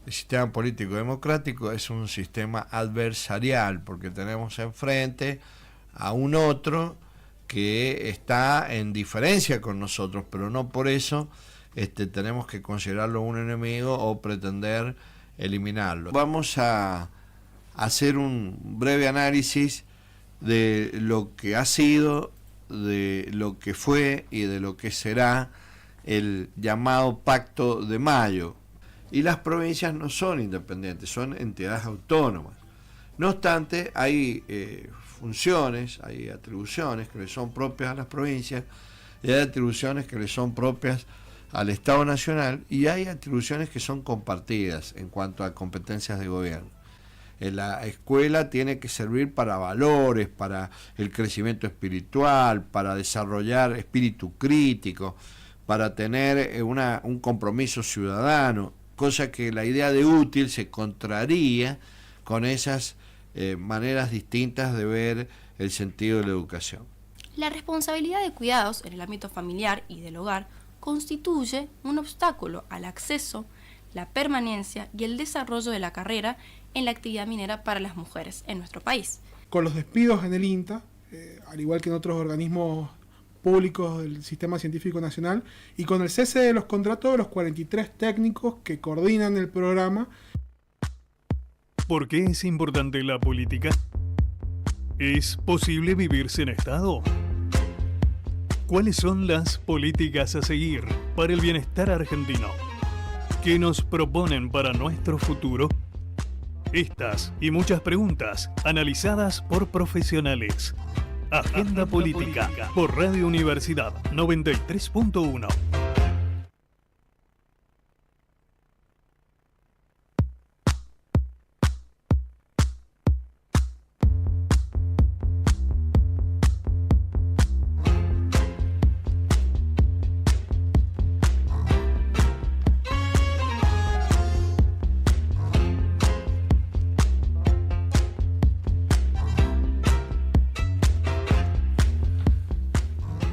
el sistema político democrático es un sistema adversarial, porque tenemos enfrente a un otro que está en diferencia con nosotros, pero no por eso tenemos que considerarlo un enemigo o pretender eliminarlo. Vamos a hacer un breve análisis de lo que ha sido, de lo que fue y de lo que será el llamado Pacto de Mayo. Y las provincias no son independientes, son entidades autónomas. No obstante, hay funciones, hay atribuciones que le son propias a las provincias, y hay atribuciones que le son propias al Estado Nacional, y hay atribuciones que son compartidas en cuanto a competencias de gobierno. La escuela tiene que servir para valores, para el crecimiento espiritual, para desarrollar espíritu crítico, para tener un compromiso ciudadano, cosa que la idea de útil se contraría con esas maneras distintas de ver el sentido de la educación. La responsabilidad de cuidados en el ámbito familiar y del hogar constituye un obstáculo al acceso, la permanencia y el desarrollo de la carrera en la actividad minera para las mujeres en nuestro país. Con los despidos en el INTA, al igual que en otros organismos públicos del Sistema Científico Nacional, y con el cese de los contratos de los 43 técnicos que coordinan el programa. ¿Por qué es importante la política? ¿Es posible vivir sin Estado? ¿Cuáles son las políticas a seguir para el bienestar argentino? ¿Qué nos proponen para nuestro futuro? Estas y muchas preguntas analizadas por profesionales. Agenda Política por Radio Universidad 93.1.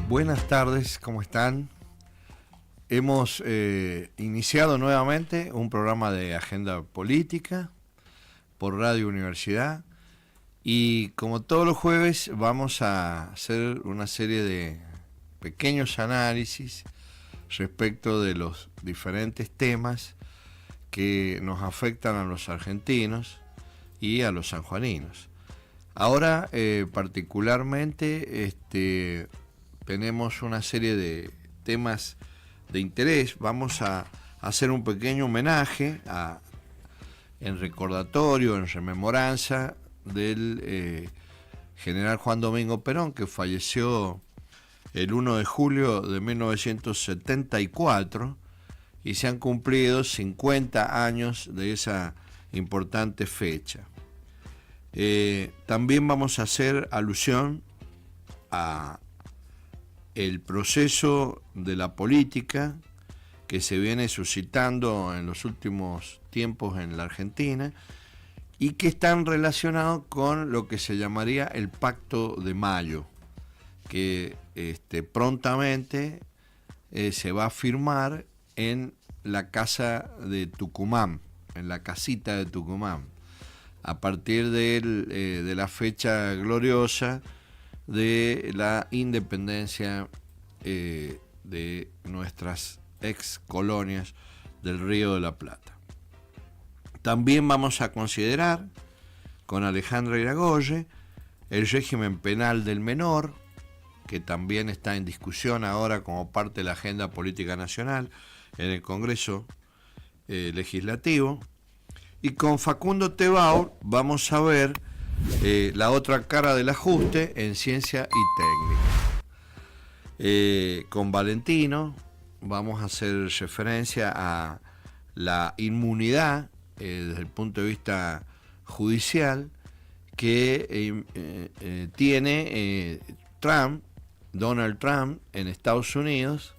Buenas tardes, ¿cómo están? Hemos iniciado nuevamente un programa de Agenda Política por Radio Universidad, y como todos los jueves vamos a hacer una serie de pequeños análisis respecto de los diferentes temas que nos afectan a los argentinos y a los sanjuaninos. Ahora particularmente tenemos una serie de temas de interés. Vamos a hacer un pequeño homenaje en recordatorio, en rememoranza del general Juan Domingo Perón, que falleció el 1 de julio de 1974, y se han cumplido 50 años de esa importante fecha. También vamos a hacer alusión a el proceso de la política que se viene suscitando en los últimos tiempos en la Argentina y que están relacionados con lo que se llamaría el Pacto de Mayo, que prontamente se va a firmar en la casa de Tucumán, en la casita de Tucumán, a partir de la fecha gloriosa de la independencia de nuestras ex colonias del Río de la Plata. También vamos a considerar con Alejandra Iragoye el régimen penal del menor, que también está en discusión ahora como parte de la agenda política nacional en el Congreso Legislativo. Y con Facundo Tebau vamos a ver la otra cara del ajuste en ciencia y técnica. Con Valentino vamos a hacer referencia a la inmunidad desde el punto de vista judicial que tiene Donald Trump en Estados Unidos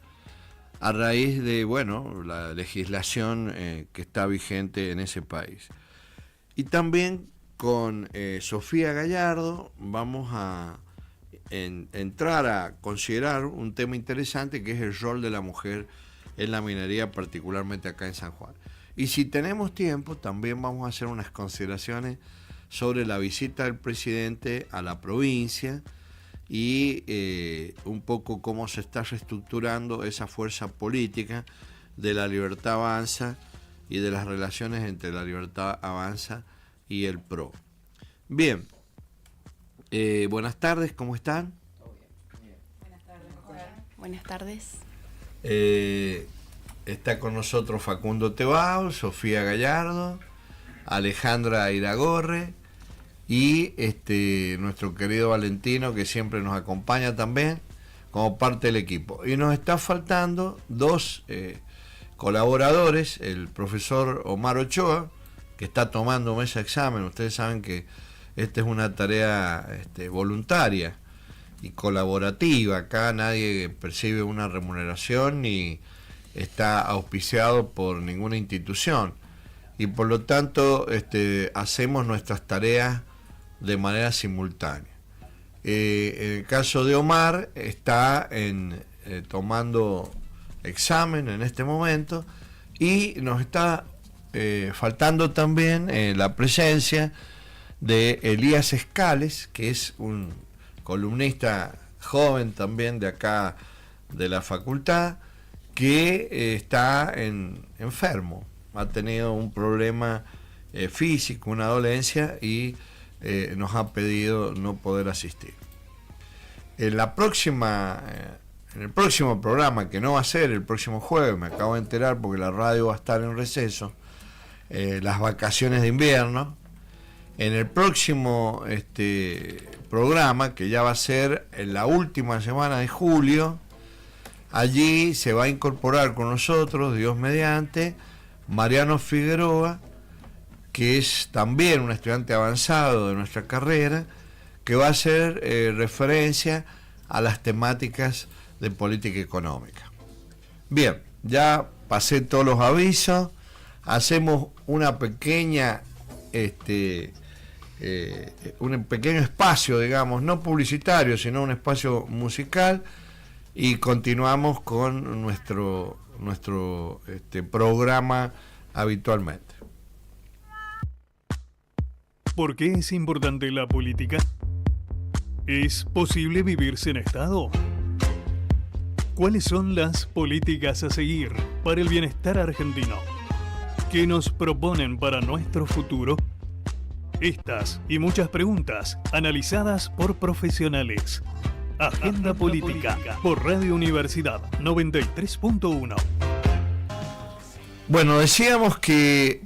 a raíz de la legislación que está vigente en ese país. Y también con Sofía Gallardo vamos a entrar a considerar un tema interesante, que es el rol de la mujer en la minería, particularmente acá en San Juan. Y si tenemos tiempo, también vamos a hacer unas consideraciones sobre la visita del presidente a la provincia y un poco cómo se está reestructurando esa fuerza política de La Libertad Avanza y de las relaciones entre La Libertad Avanza y el PRO. Bien, buenas tardes, ¿cómo están? Buenas tardes. Está con nosotros Facundo Tebao, Sofía Gallardo, Alejandra Iragorre y nuestro querido Valentino, que siempre nos acompaña también como parte del equipo. Y nos está faltando dos colaboradores, el profesor Omar Ochoa, que está tomando mesa examen. Ustedes saben que esta es una tarea voluntaria y colaborativa. Acá nadie percibe una remuneración ni está auspiciado por ninguna institución. Y por lo tanto hacemos nuestras tareas de manera simultánea. En el caso de Omar, está tomando examen en este momento y nos está faltando también la presencia de Elías Escales, que es un columnista joven también de acá de la facultad, que está enfermo, ha tenido un problema físico, una dolencia, y nos ha pedido no poder asistir. En el próximo programa, que no va a ser el próximo jueves, me acabo de enterar porque la radio va a estar en receso, las vacaciones de invierno. En el próximo programa, que ya va a ser en la última semana de julio, allí se va a incorporar con nosotros, Dios mediante, Mariano Figueroa, que es también un estudiante avanzado de nuestra carrera, que va a hacer referencia a las temáticas de política económica. Bien, ya pasé todos los avisos, hacemos una pequeña un pequeño espacio, digamos, no publicitario, sino un espacio musical, y continuamos con nuestro programa habitualmente. ¿Por qué es importante la política? ¿Es posible vivir sin Estado? ¿Cuáles son las políticas a seguir para el bienestar argentino? ¿Qué nos proponen para nuestro futuro? Estas y muchas preguntas analizadas por profesionales. Agenda Política por Radio Universidad 93.1. Bueno, decíamos que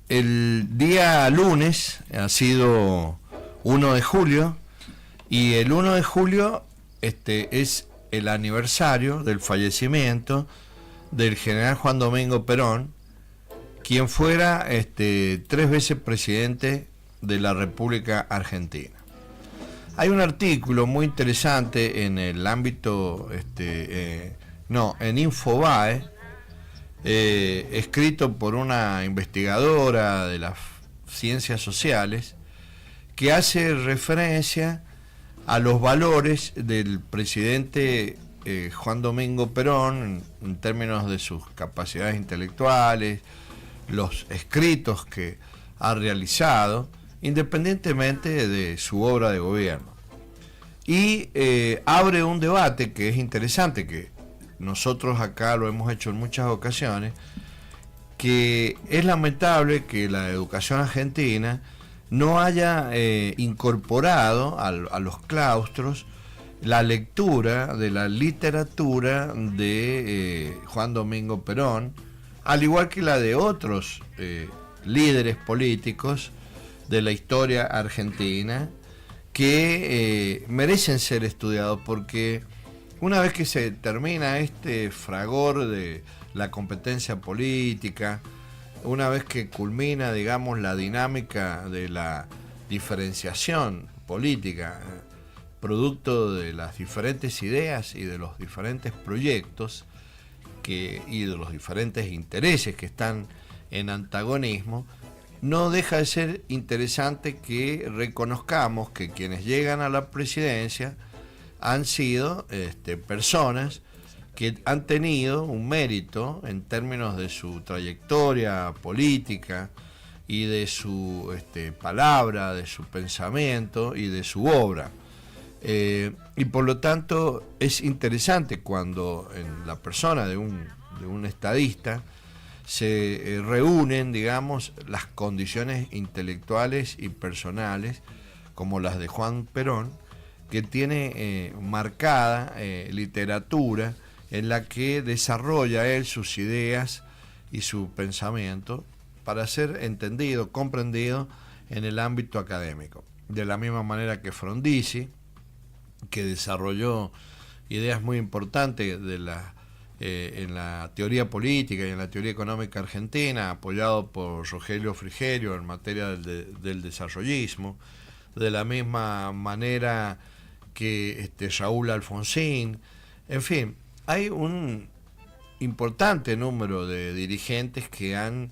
el día lunes ha sido 1 de julio, y el 1 de julio es el aniversario del fallecimiento del general Juan Domingo Perón, quien fuera 3 veces presidente de la República Argentina. Hay un artículo muy interesante en el ámbito, en Infobae, escrito por una investigadora de las ciencias sociales, que hace referencia a los valores del presidente Juan Domingo Perón en términos de sus capacidades intelectuales, los escritos que ha realizado, independientemente de su obra de gobierno. Y abre un debate que es interesante, que nosotros acá lo hemos hecho en muchas ocasiones, que es lamentable que la educación argentina no haya incorporado a los claustros la lectura de la literatura de Juan Domingo Perón, al igual que la de otros líderes políticos de la historia argentina, que merecen ser estudiados, porque una vez que se termina este fragor de la competencia política, una vez que culmina, digamos, la dinámica de la diferenciación política, producto de las diferentes ideas y de los diferentes proyectos y de los diferentes intereses que están en antagonismo, no deja de ser interesante que reconozcamos que quienes llegan a la presidencia han sido personas que han tenido un mérito en términos de su trayectoria política y de su palabra, de su pensamiento y de su obra. Y por lo tanto es interesante cuando en la persona de un estadista se reúnen, digamos, las condiciones intelectuales y personales como las de Juan Perón, que tiene marcada literatura en la que desarrolla él sus ideas y su pensamiento para ser entendido, comprendido en el ámbito académico. De la misma manera que Frondizi, que desarrolló ideas muy importantes en la teoría política y en la teoría económica argentina, apoyado por Rogelio Frigerio en materia del desarrollismo, de la misma manera que Raúl Alfonsín. En fin, hay un importante número de dirigentes que han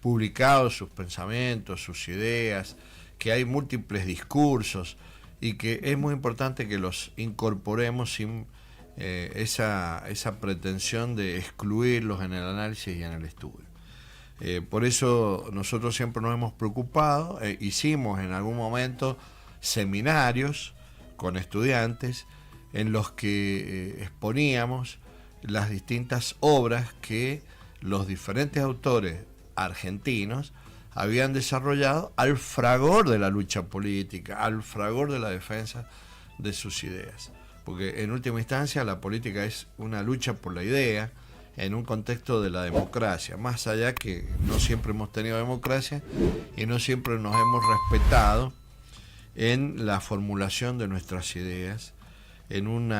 publicado sus pensamientos, sus ideas, que hay múltiples discursos y que es muy importante que los incorporemos sin esa pretensión de excluirlos en el análisis y en el estudio. Por eso nosotros siempre nos hemos preocupado, hicimos en algún momento seminarios con estudiantes en los que exponíamos las distintas obras que los diferentes autores argentinos habían desarrollado al fragor de la lucha política, al fragor de la defensa de sus ideas. Porque en última instancia la política es una lucha por la idea en un contexto de la democracia, más allá que no siempre hemos tenido democracia y no siempre nos hemos respetado en la formulación de nuestras ideas en un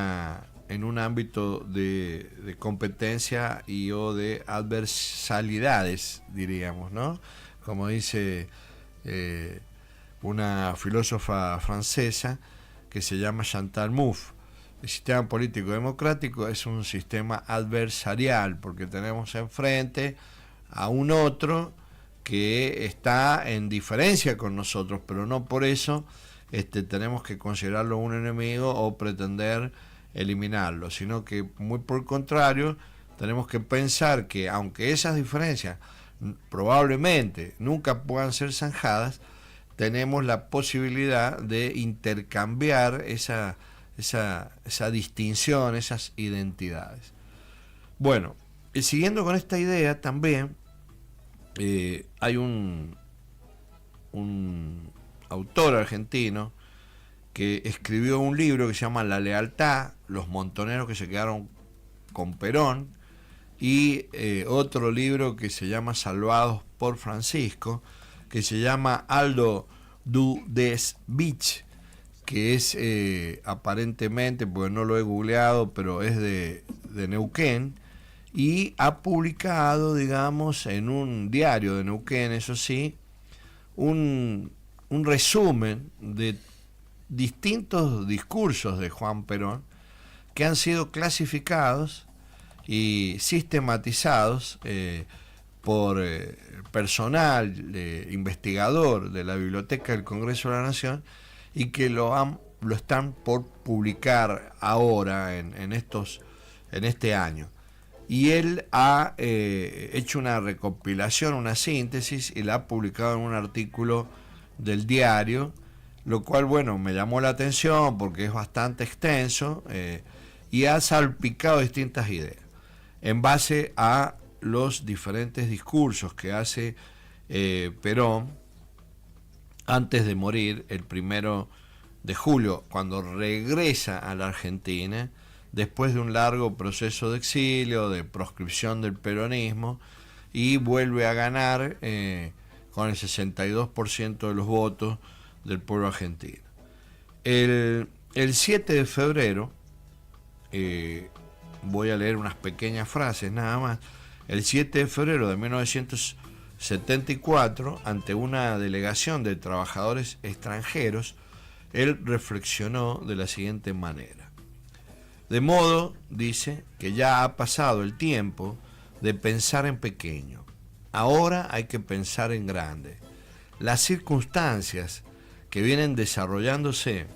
ámbito de competencia o de adversalidades, diríamos, ¿no? Como dice una filósofa francesa que se llama Chantal Mouffe, el sistema político democrático es un sistema adversarial, porque tenemos enfrente a un otro que está en diferencia con nosotros, pero no por eso tenemos que considerarlo un enemigo o pretender eliminarlo, sino que muy por el contrario, tenemos que pensar que aunque esas diferencias probablemente nunca puedan ser zanjadas, tenemos la posibilidad de intercambiar esa distinción, esas identidades. Bueno, siguiendo con esta idea también hay un autor argentino que escribió un libro que se llama La lealtad, los montoneros que se quedaron con Perón, y otro libro que se llama Salvados por Francisco, que se llama Aldo Des Beach, que es aparentemente, porque no lo he googleado, pero es de Neuquén, y ha publicado, digamos, en un diario de Neuquén, eso sí, un resumen de distintos discursos de Juan Perón que han sido clasificados y sistematizados por personal investigador de la Biblioteca del Congreso de la Nación y que lo están por publicar ahora en este año. Y él ha hecho una recopilación, una síntesis, y la ha publicado en un artículo del diario, lo cual, bueno, me llamó la atención porque es bastante extenso y ha salpicado distintas ideas en base a los diferentes discursos que hace Perón antes de morir el 1 de julio, cuando regresa a la Argentina después de un largo proceso de exilio, de proscripción del peronismo, y vuelve a ganar con el 62% de los votos del pueblo argentino. El 7 de febrero, voy a leer unas pequeñas frases nada más. El 7 de febrero de 1974, ante una delegación de trabajadores extranjeros, él reflexionó de la siguiente manera: de modo, dice, que ya ha pasado el tiempo de pensar en pequeño. Ahora hay que pensar en grande. Las circunstancias que vienen desarrollándose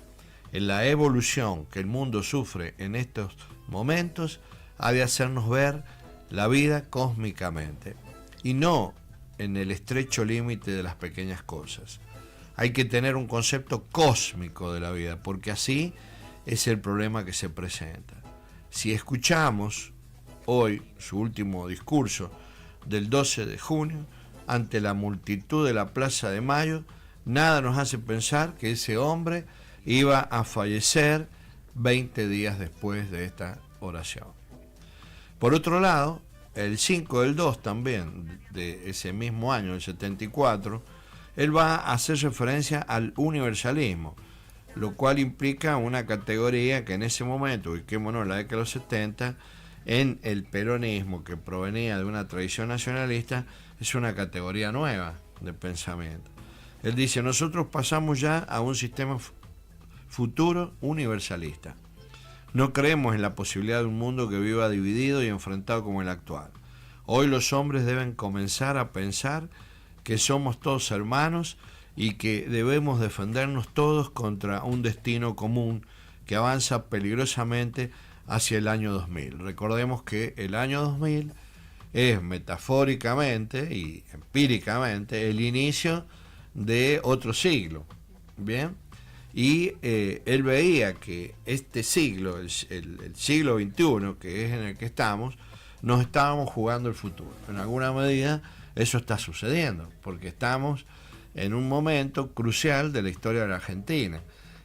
en la evolución que el mundo sufre en estos momentos ha de hacernos ver la vida cósmicamente y no en el estrecho límite de las pequeñas cosas. Hay que tener un concepto cósmico de la vida, porque así es el problema que se presenta. Si escuchamos hoy su último discurso del 12 de junio ante la multitud de la Plaza de Mayo, nada nos hace pensar que ese hombre iba a fallecer 20 días después de esta oración. Por otro lado, el 5 del 2 también, de ese mismo año, el 74, él va a hacer referencia al universalismo, lo cual implica una categoría que en ese momento, ubiquémonos en la década de los 70, en el peronismo, que provenía de una tradición nacionalista, es una categoría nueva de pensamiento. Él dice, nosotros pasamos ya a un sistema futuro universalista. No creemos en la posibilidad de un mundo que viva dividido y enfrentado como el actual. Hoy los hombres deben comenzar a pensar que somos todos hermanos y que debemos defendernos todos contra un destino común que avanza peligrosamente hacia el año 2000. Recordemos que el año 2000 es metafóricamente y empíricamente el inicio de otro siglo, ¿bien? Y él veía que este siglo, el siglo XXI, que es en el que estamos, nos estábamos jugando el futuro. En alguna medida eso está sucediendo, porque estamos en un momento crucial de la historia de la Argentina.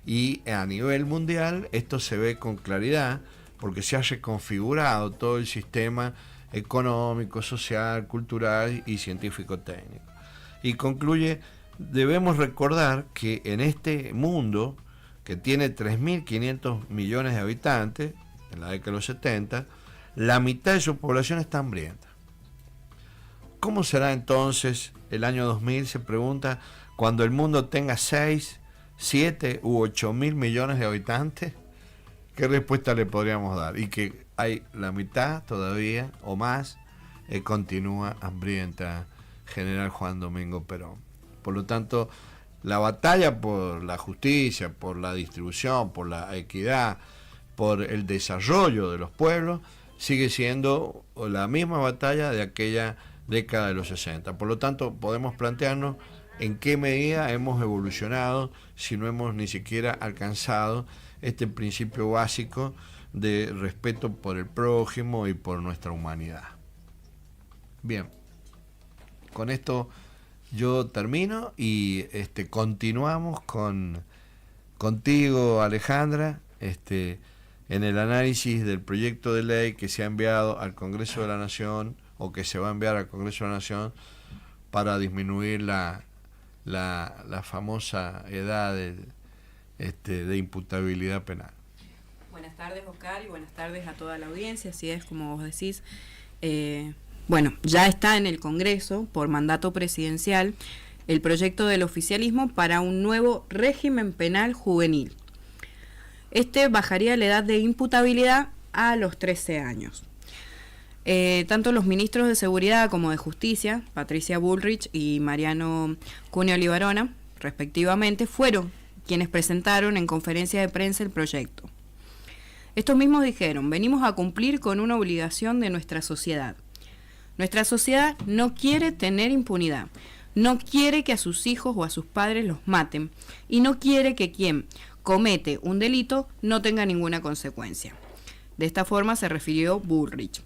Y a nivel mundial esto se ve con claridad, porque se ha reconfigurado todo el sistema económico, social, cultural y científico-técnico. Y concluye, debemos recordar que en este mundo, que tiene 3.500 millones de habitantes, en la década de los 70, la mitad de su población está hambrienta. ¿Cómo será entonces el año 2000, se pregunta, cuando el mundo tenga 6, 7 u 8.000 millones de habitantes? ¿Qué respuesta le podríamos dar? Y que hay la mitad todavía o más continúa hambrienta, General Juan Domingo Perón. Por lo tanto, la batalla por la justicia, por la distribución, por la equidad, por el desarrollo de los pueblos, sigue siendo la misma batalla de aquella década de los 60. Por lo tanto, podemos plantearnos en qué medida hemos evolucionado, si no hemos ni siquiera alcanzado este principio básico de respeto por el prójimo y por nuestra humanidad. Bien, con esto yo termino y continuamos contigo, Alejandra, en el análisis del proyecto de ley que se ha enviado al Congreso de la Nación, o que se va a enviar al Congreso de la Nación, para disminuir la famosa edad de imputabilidad penal. Buenas tardes, Oscar, y buenas tardes a toda la audiencia. Así es, como vos decís, bueno, ya está en el Congreso, por mandato presidencial, el proyecto del oficialismo para un nuevo régimen penal juvenil. Bajaría la edad de imputabilidad a los 13 años. Tanto los ministros de Seguridad como de Justicia, Patricia Bullrich y Mariano Cuneo Libarona, respectivamente, fueron quienes presentaron en conferencia de prensa el proyecto. Estos mismos dijeron, venimos a cumplir con una obligación de nuestra sociedad. Nuestra sociedad no quiere tener impunidad, no quiere que a sus hijos o a sus padres los maten y no quiere que quien comete un delito no tenga ninguna consecuencia. De esta forma se refirió Bullrich.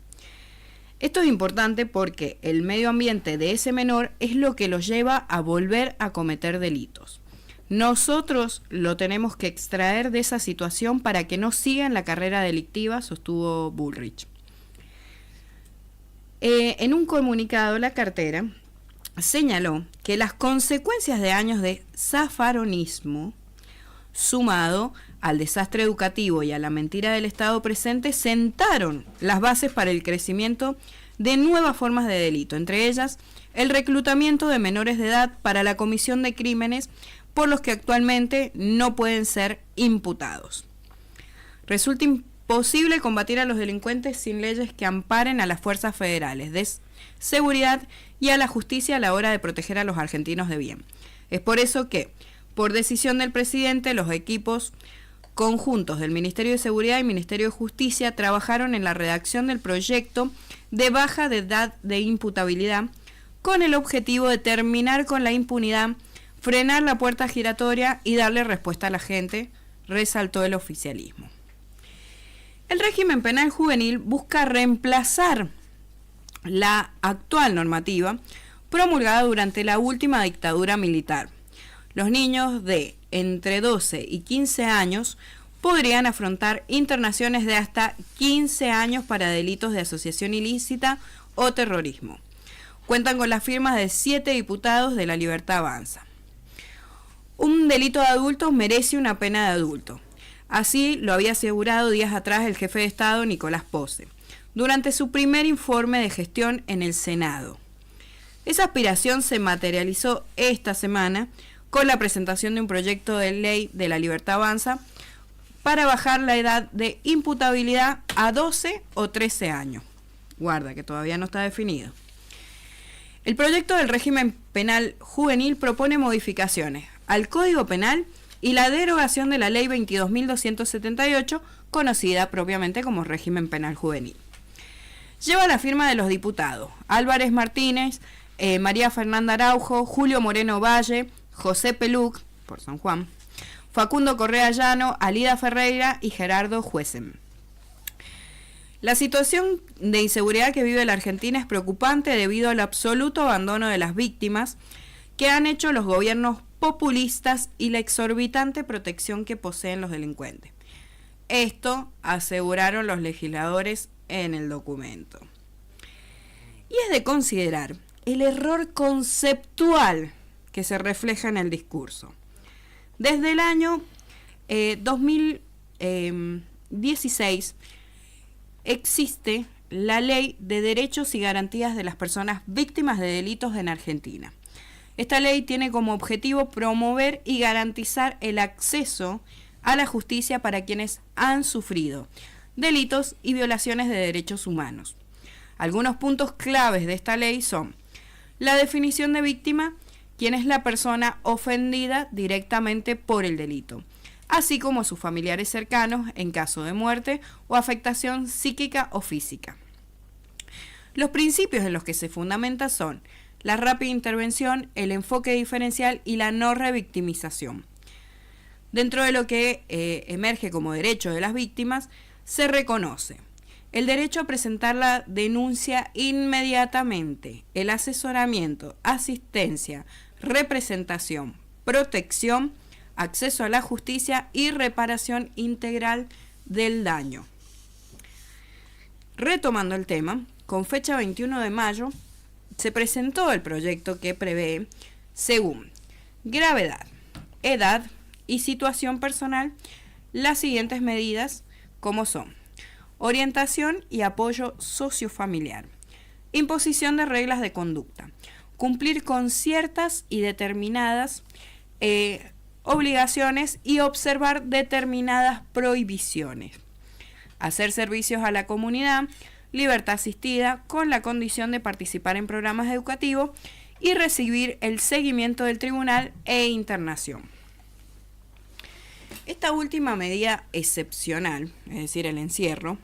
Esto es importante porque el medio ambiente de ese menor es lo que lo lleva a volver a cometer delitos. Nosotros lo tenemos que extraer de esa situación para que no siga en la carrera delictiva, sostuvo Bullrich. En un comunicado, la cartera señaló que las consecuencias de años de zafaronismo, sumado al desastre educativo y a la mentira del Estado presente, sentaron las bases para el crecimiento de nuevas formas de delito, entre ellas el reclutamiento de menores de edad para la comisión de crímenes por los que actualmente no pueden ser imputados. Resulta imposible combatir a los delincuentes sin leyes que amparen a las fuerzas federales de seguridad y a la justicia a la hora de proteger a los argentinos de bien. Es por eso que, por decisión del presidente, los equipos conjuntos del Ministerio de Seguridad y Ministerio de Justicia trabajaron en la redacción del proyecto de baja de edad de imputabilidad con el objetivo de terminar con la impunidad, frenar la puerta giratoria y darle respuesta a la gente, resaltó el oficialismo. El régimen penal juvenil busca reemplazar la actual normativa promulgada durante la última dictadura militar. Los niños de entre 12 y 15 años podrían afrontar internaciones de hasta 15 años para delitos de asociación ilícita o terrorismo. Cuentan con las firmas de 7 diputados de La Libertad Avanza. Un delito de adultos merece una pena de adulto. Así lo había asegurado días atrás el jefe de Estado, Nicolás Posse, durante su primer informe de gestión en el Senado. Esa aspiración se materializó esta semana con la presentación de un proyecto de ley de La Libertad Avanza para bajar la edad de imputabilidad a 12 o 13 años. Guarda, que todavía no está definido. El proyecto del régimen penal juvenil propone modificaciones al Código Penal y la derogación de la Ley 22.278, conocida propiamente como régimen penal juvenil. Lleva la firma de los diputados Álvarez Martínez, María Fernanda Araujo, Julio Moreno Valle, José Peluc, por San Juan, Facundo Correa Llano, Alida Ferreira y Gerardo Juesen. La situación de inseguridad que vive la Argentina es preocupante debido al absoluto abandono de las víctimas que han hecho los gobiernos populistas y la exorbitante protección que poseen los delincuentes. Esto aseguraron los legisladores en el documento. Y es de considerar el error conceptual que se refleja en el discurso. Desde el año 2016 existe la Ley de Derechos y Garantías de las Personas Víctimas de Delitos en Argentina. Esta ley tiene como objetivo promover y garantizar el acceso a la justicia para quienes han sufrido delitos y violaciones de derechos humanos. Algunos puntos claves de esta ley son la definición de víctima, quien es la persona ofendida directamente por el delito, así como sus familiares cercanos en caso de muerte o afectación psíquica o física. Los principios en los que se fundamenta son la rápida intervención, el enfoque diferencial y la no revictimización. Dentro de lo que emerge como derecho de las víctimas, se reconoce el derecho a presentar la denuncia inmediatamente, el asesoramiento, asistencia, representación, protección, acceso a la justicia y reparación integral del daño. Retomando el tema, con fecha 21 de mayo, se presentó el proyecto que prevé, según gravedad, edad y situación personal, las siguientes medidas, como son orientación y apoyo sociofamiliar, imposición de reglas de conducta, cumplir con ciertas y determinadas obligaciones y observar determinadas prohibiciones, hacer servicios a la comunidad, libertad asistida con la condición de participar en programas educativos y recibir el seguimiento del tribunal e internación. Esta última medida excepcional, es decir, el encierro,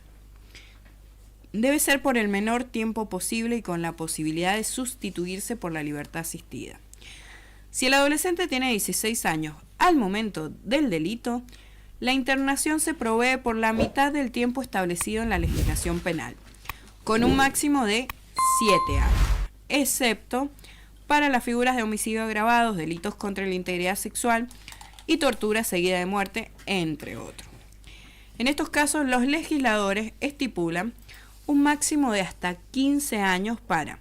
debe ser por el menor tiempo posible y con la posibilidad de sustituirse por la libertad asistida. Si el adolescente tiene 16 años al momento del delito, la internación se provee por la mitad del tiempo establecido en la legislación penal, con un máximo de 7 años, excepto para las figuras de homicidio agravados, delitos contra la integridad sexual y tortura seguida de muerte, entre otros. En estos casos, los legisladores estipulan un máximo de hasta 15 años para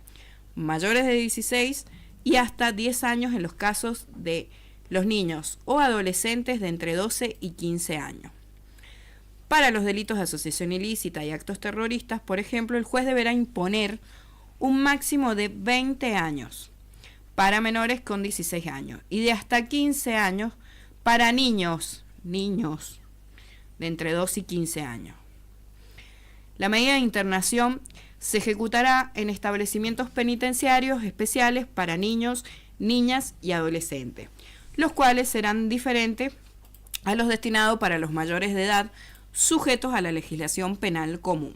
mayores de 16 y hasta 10 años en los casos de los niños o adolescentes de entre 12 y 15 años. Para los delitos de asociación ilícita y actos terroristas, por ejemplo, el juez deberá imponer un máximo de 20 años para menores con 16 años y de hasta 15 años para niños de entre 2 y 15 años. La medida de internación se ejecutará en establecimientos penitenciarios especiales para niños, niñas y adolescentes, los cuales serán diferentes a los destinados para los mayores de edad sujetos a la legislación penal común.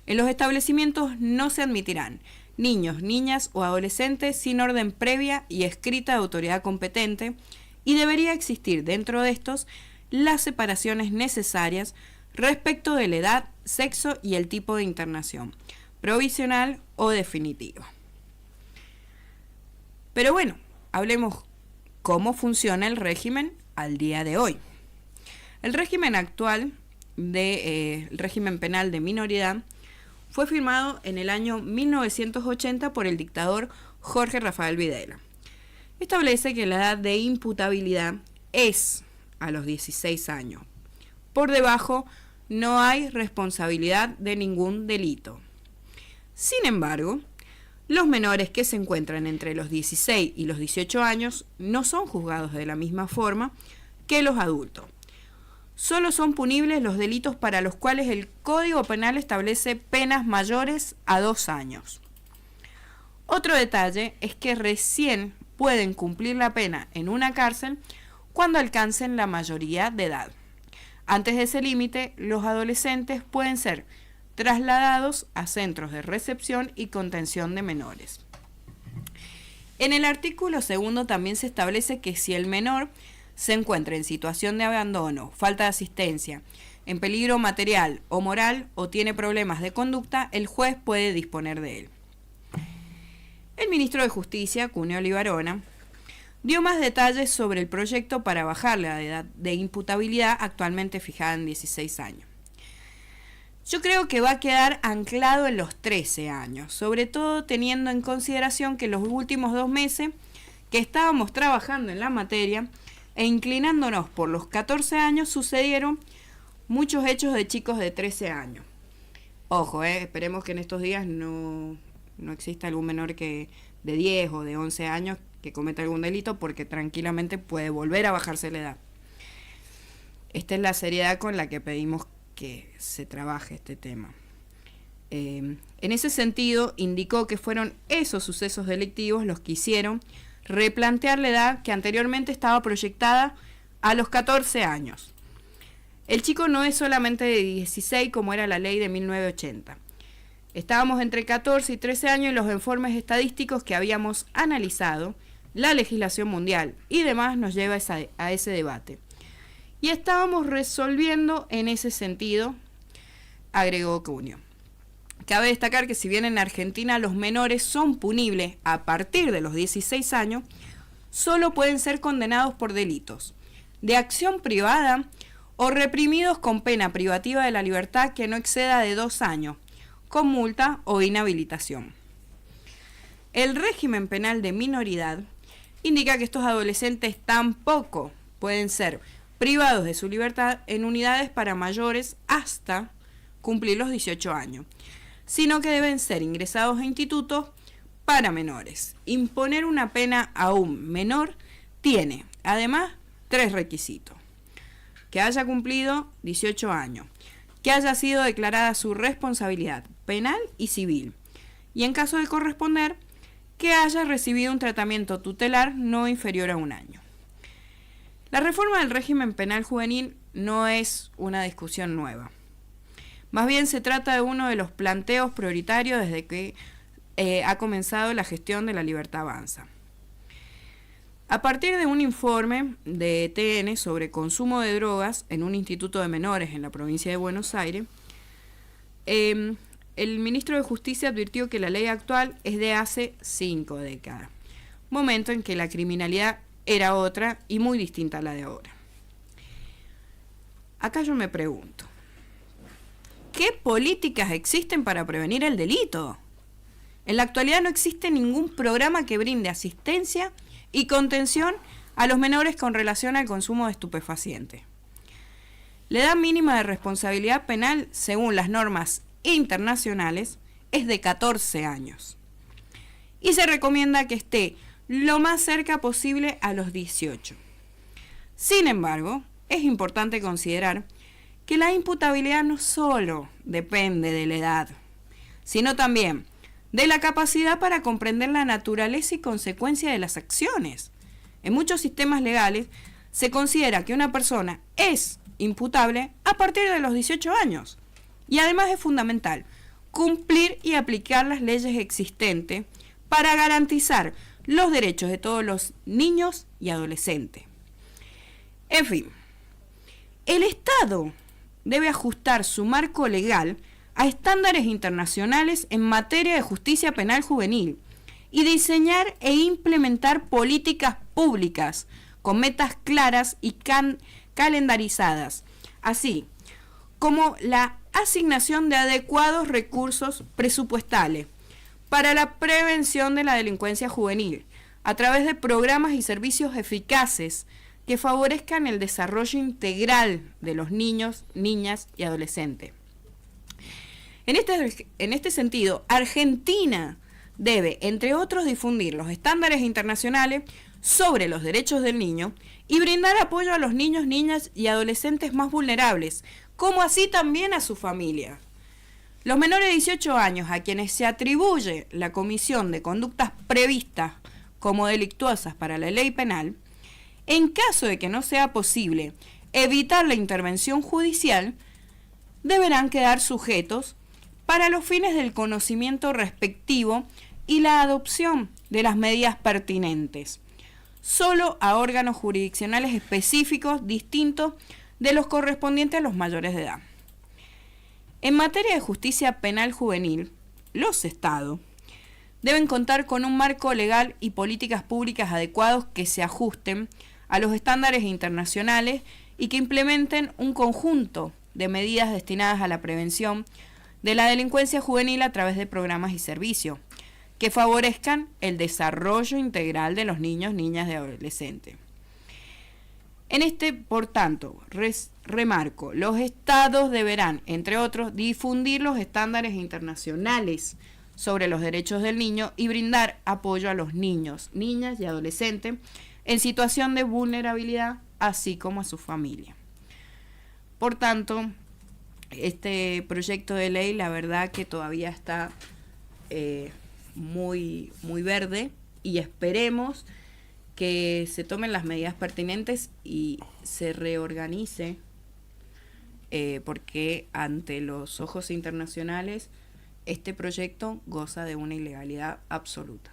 En los establecimientos no se admitirán niños, niñas o adolescentes sin orden previa y escrita de autoridad competente, y debería existir dentro de estos las separaciones necesarias respecto de la edad, sexo y el tipo de internación, provisional o definitiva. Pero bueno, hablemos cómo funciona el régimen al día de hoy. El régimen actual el régimen penal de minoridad fue firmado en el año 1980 por el dictador Jorge Rafael Videla. Establece que la edad de imputabilidad es a los 16 años. Por debajo no hay responsabilidad de ningún delito. Sin embargo, los menores que se encuentran entre los 16 y los 18 años no son juzgados de la misma forma que los adultos. Solo son punibles los delitos para los cuales el Código Penal establece penas mayores a 2 años. Otro detalle es que recién pueden cumplir la pena en una cárcel cuando alcancen la mayoría de edad. Antes de ese límite, los adolescentes pueden ser trasladados a centros de recepción y contención de menores. En el artículo 2 también se establece que si el menor se encuentra en situación de abandono, falta de asistencia, en peligro material o moral o tiene problemas de conducta, el juez puede disponer de él. El ministro de Justicia, Cuneo Olivarona, dio más detalles sobre el proyecto para bajar la edad de imputabilidad actualmente fijada en 16 años. Yo creo que va a quedar anclado en los 13 años, sobre todo teniendo en consideración que los últimos 2 meses que estábamos trabajando en la materia e inclinándonos por los 14 años sucedieron muchos hechos de chicos de 13 años. Ojo, esperemos que en estos días no exista algún menor que de 10 o de 11 años que cometa algún delito, porque tranquilamente puede volver a bajarse la edad. Esta es la seriedad con la que pedimos que se trabaje este tema. En ese sentido, indicó que fueron esos sucesos delictivos los que hicieron replantear la edad que anteriormente estaba proyectada a los 14 años. El chico no es solamente de 16 como era la ley de 1980. Estábamos entre 14 y 13 años y los informes estadísticos que habíamos analizado, la legislación mundial y demás nos lleva a ese debate. Y estábamos resolviendo en ese sentido, agregó Cuneo. Cabe destacar que si bien en Argentina los menores son punibles a partir de los 16 años, solo pueden ser condenados por delitos de acción privada o reprimidos con pena privativa de la libertad que no exceda de 2 años, con multa o inhabilitación. El régimen penal de minoridad indica que estos adolescentes tampoco pueden ser privados de su libertad en unidades para mayores hasta cumplir los 18 años, sino que deben ser ingresados a institutos para menores. Imponer una pena a un menor tiene, además, 3 requisitos: que haya cumplido 18 años, que haya sido declarada su responsabilidad penal y civil, y en caso de corresponder, que haya recibido un tratamiento tutelar no inferior a 1 año. La reforma del régimen penal juvenil no es una discusión nueva. Más bien se trata de uno de los planteos prioritarios desde que ha comenzado la gestión de la Libertad Avanza. A partir de un informe de ETN sobre consumo de drogas en un instituto de menores en la provincia de Buenos Aires, el ministro de Justicia advirtió que la ley actual es de hace 5 décadas, momento en que la criminalidad era otra y muy distinta a la de ahora. Acá yo me pregunto, ¿qué políticas existen para prevenir el delito? En la actualidad no existe ningún programa que brinde asistencia y contención a los menores con relación al consumo de estupefacientes. La edad mínima de responsabilidad penal, según las normas internacionales, es de 14 años. Y se recomienda que esté lo más cerca posible a los 18. Sin embargo, es importante considerar que la imputabilidad no solo depende de la edad, sino también de la capacidad para comprender la naturaleza y consecuencia de las acciones. En muchos sistemas legales se considera que una persona es imputable a partir de los 18 años. Y además es fundamental cumplir y aplicar las leyes existentes para garantizar los derechos de todos los niños y adolescentes. En fin, el Estado debe ajustar su marco legal a estándares internacionales en materia de justicia penal juvenil y diseñar e implementar políticas públicas con metas claras y calendarizadas, así como la asignación de adecuados recursos presupuestales para la prevención de la delincuencia juvenil, a través de programas y servicios eficaces que favorezcan el desarrollo integral de los niños, niñas y adolescentes. En este sentido, Argentina debe, entre otros, difundir los estándares internacionales sobre los derechos del niño y brindar apoyo a los niños, niñas y adolescentes más vulnerables, como así también a su familia. Los menores de 18 años a quienes se atribuye la comisión de conductas previstas como delictuosas para la ley penal, en caso de que no sea posible evitar la intervención judicial, deberán quedar sujetos para los fines del conocimiento respectivo y la adopción de las medidas pertinentes, solo a órganos jurisdiccionales específicos distintos de los correspondientes a los mayores de edad. En materia de justicia penal juvenil, los Estados deben contar con un marco legal y políticas públicas adecuados que se ajusten a los estándares internacionales y que implementen un conjunto de medidas destinadas a la prevención de la delincuencia juvenil a través de programas y servicios que favorezcan el desarrollo integral de los niños, niñas y adolescentes. Por tanto, remarco, los Estados deberán, entre otros, difundir los estándares internacionales sobre los derechos del niño y brindar apoyo a los niños, niñas y adolescentes en situación de vulnerabilidad, así como a su familia. Por tanto, este proyecto de ley, la verdad que todavía está muy verde, y esperemos que se tomen las medidas pertinentes y se reorganice, porque ante los ojos internacionales este proyecto goza de una ilegalidad absoluta.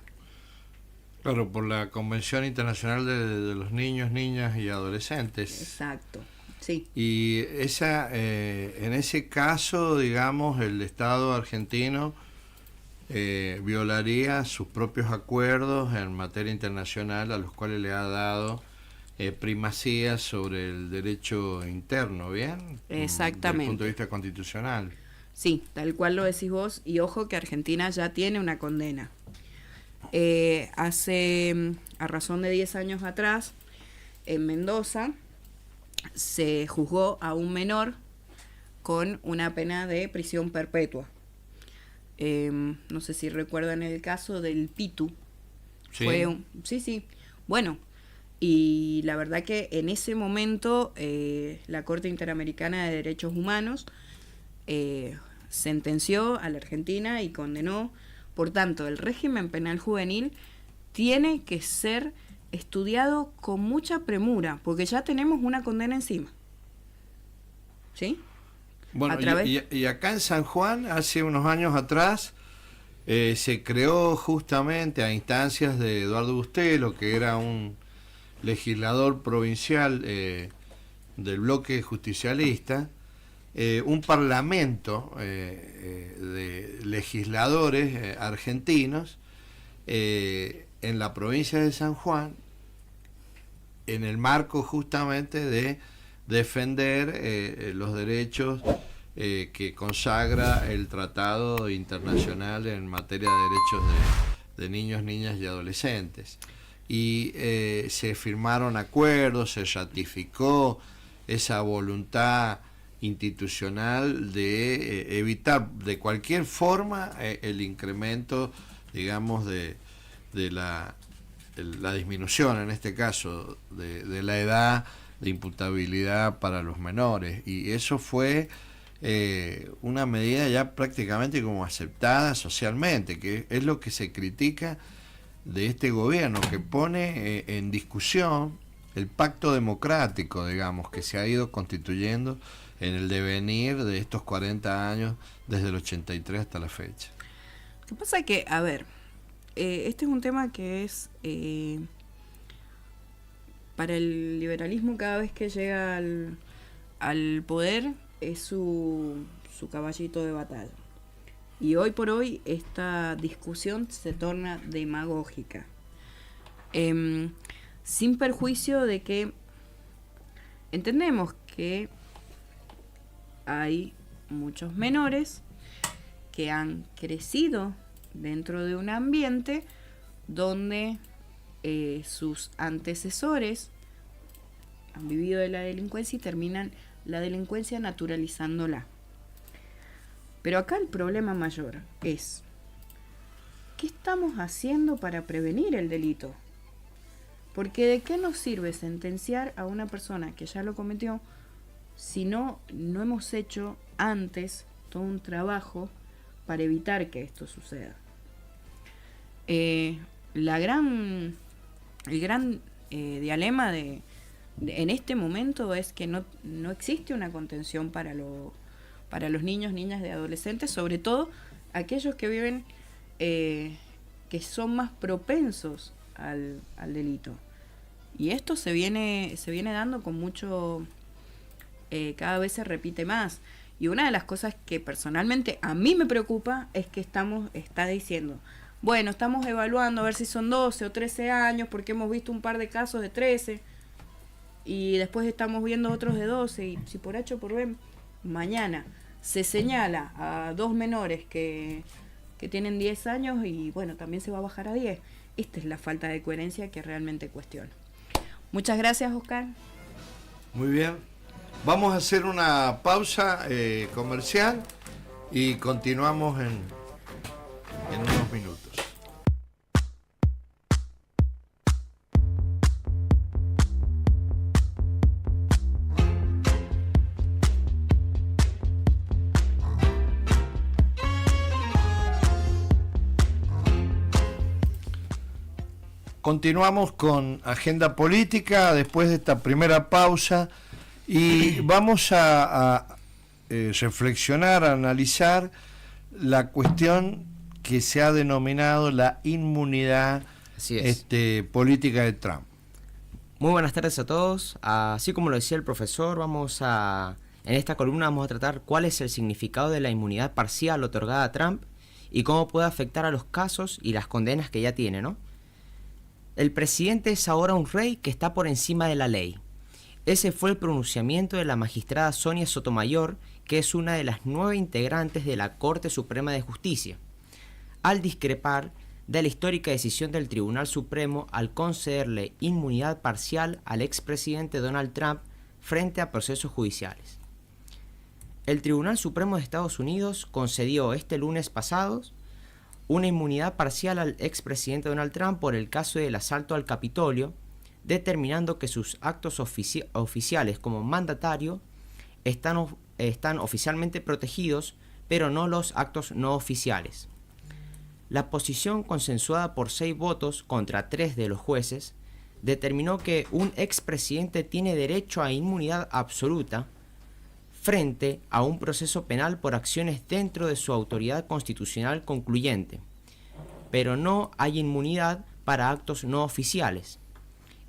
Claro, por la Convención Internacional de los Niños, Niñas y Adolescentes. Exacto, sí. Y en ese caso, digamos, el Estado argentino violaría sus propios acuerdos en materia internacional, a los cuales le ha dado primacía sobre el derecho interno, ¿bien? Exactamente. Desde el punto de vista constitucional. Sí, tal cual lo decís vos, y ojo que Argentina ya tiene una condena. A razón de 10 años atrás, en Mendoza, se juzgó a un menor con una pena de prisión perpetua. No sé si recuerdan el caso del Pitu. Sí. Sí. Bueno, y la verdad que en ese momento la Corte Interamericana de Derechos Humanos sentenció a la Argentina y condenó. Por tanto, el régimen penal juvenil tiene que ser estudiado con mucha premura, porque ya tenemos una condena encima. ¿Sí? Bueno, y acá en San Juan, hace unos años atrás, se creó justamente a instancias de Eduardo Bustelo, que era un legislador provincial del bloque justicialista, un parlamento de legisladores argentinos en la provincia de San Juan, en el marco justamente de defender los derechos que consagra el Tratado Internacional en materia de derechos de niños, niñas y adolescentes. Y se firmaron acuerdos, se ratificó esa voluntad institucional de evitar de cualquier forma el incremento, digamos, de la disminución, en este caso, de la edad de imputabilidad para los menores. Y eso fue una medida ya prácticamente como aceptada socialmente, que es lo que se critica de este gobierno, que pone en discusión el pacto democrático, digamos, que se ha ido constituyendo en el devenir de estos 40 años, desde el 83 hasta la fecha. Lo que pasa es que, a ver, este es un tema que es para el liberalismo, cada vez que llega al poder, es su caballito de batalla. Y hoy por hoy esta discusión se torna demagógica. Sin perjuicio de que entendemos que hay muchos menores que han crecido dentro de un ambiente donde sus antecesores han vivido de la delincuencia y terminan la delincuencia naturalizándola. Pero acá el problema mayor es, ¿qué estamos haciendo para prevenir el delito? Porque ¿de qué nos sirve sentenciar a una persona que ya lo cometió si no hemos hecho antes todo un trabajo para evitar que esto suceda? El gran dilema en este momento es que no existe una contención para los niños, niñas y adolescentes, sobre todo aquellos que viven, que son más propensos al delito. Y esto se viene dando con mucho, cada vez se repite más. Y una de las cosas que personalmente a mí me preocupa es que está diciendo, bueno, estamos evaluando a ver si son 12 o 13 años, porque hemos visto un par de casos de 13, y después estamos viendo otros de 12, y si por H o por B, mañana se señala a 2 menores que tienen 10 años, y bueno, también se va a bajar a 10. Esta es la falta de coherencia que realmente cuestiono. Muchas gracias, Oscar. Muy bien. Vamos a hacer una pausa comercial y continuamos en unos minutos. Continuamos con Agenda Política después de esta primera pausa y vamos a reflexionar, a analizar la cuestión que se ha denominado la inmunidad política de Trump. Muy buenas tardes a todos. Así como lo decía el profesor, en esta columna vamos a tratar cuál es el significado de la inmunidad parcial otorgada a Trump y cómo puede afectar a los casos y las condenas que ya tiene, ¿no? El presidente es ahora un rey que está por encima de la ley. Ese fue el pronunciamiento de la magistrada Sonia Sotomayor, que es una de las 9 integrantes de la Corte Suprema de Justicia, al discrepar de la histórica decisión del Tribunal Supremo al concederle inmunidad parcial al expresidente Donald Trump frente a procesos judiciales. El Tribunal Supremo de Estados Unidos concedió este lunes pasado una inmunidad parcial al expresidente Donald Trump por el caso del asalto al Capitolio, determinando que sus actos oficiales como mandatario están oficialmente protegidos, pero no los actos no oficiales. La posición, consensuada por 6 votos contra 3 de los jueces, determinó que un expresidente tiene derecho a inmunidad absoluta frente a un proceso penal por acciones dentro de su autoridad constitucional concluyente, pero no hay inmunidad para actos no oficiales.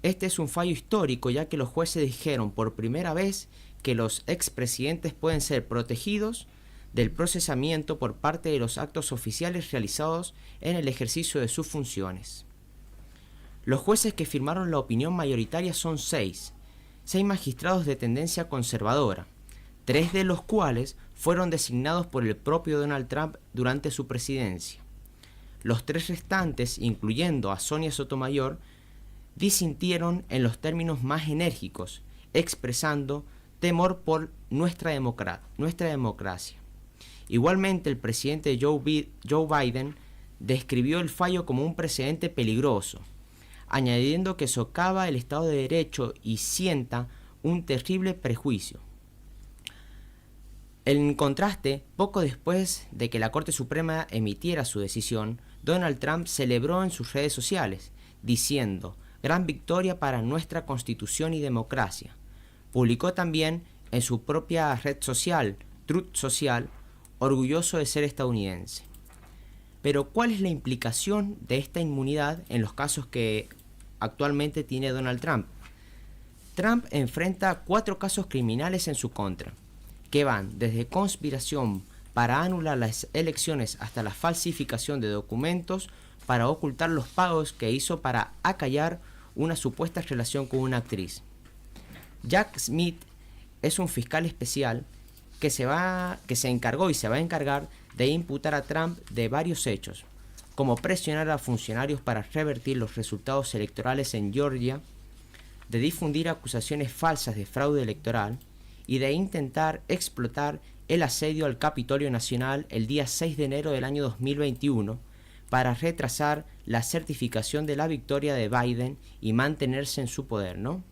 Este es un fallo histórico, ya que los jueces dijeron por primera vez que los expresidentes pueden ser protegidos del procesamiento por parte de los actos oficiales realizados en el ejercicio de sus funciones. Los jueces que firmaron la opinión mayoritaria son 6 magistrados de tendencia conservadora, 3 de los cuales fueron designados por el propio Donald Trump durante su presidencia. Los 3 restantes, incluyendo a Sonia Sotomayor, disintieron en los términos más enérgicos, expresando temor por nuestra democracia. Igualmente, el presidente Joe Biden describió el fallo como un precedente peligroso, añadiendo que socava el Estado de Derecho y sienta un terrible prejuicio. En contraste, poco después de que la Corte Suprema emitiera su decisión, Donald Trump celebró en sus redes sociales, diciendo: gran victoria para nuestra Constitución y democracia. Publicó también en su propia red social, Truth Social, orgulloso de ser estadounidense. Pero ¿cuál es la implicación de esta inmunidad en los casos que actualmente tiene Donald Trump? Trump enfrenta 4 casos criminales en su contra, que van desde conspiración para anular las elecciones hasta la falsificación de documentos para ocultar los pagos que hizo para acallar una supuesta relación con una actriz. Jack Smith es un fiscal especial que se encargó y se va a encargar de imputar a Trump de varios hechos, como presionar a funcionarios para revertir los resultados electorales en Georgia, de difundir acusaciones falsas de fraude electoral y de intentar explotar el asedio al Capitolio Nacional el día 6 de enero del año 2021 para retrasar la certificación de la victoria de Biden y mantenerse en su poder, ¿no?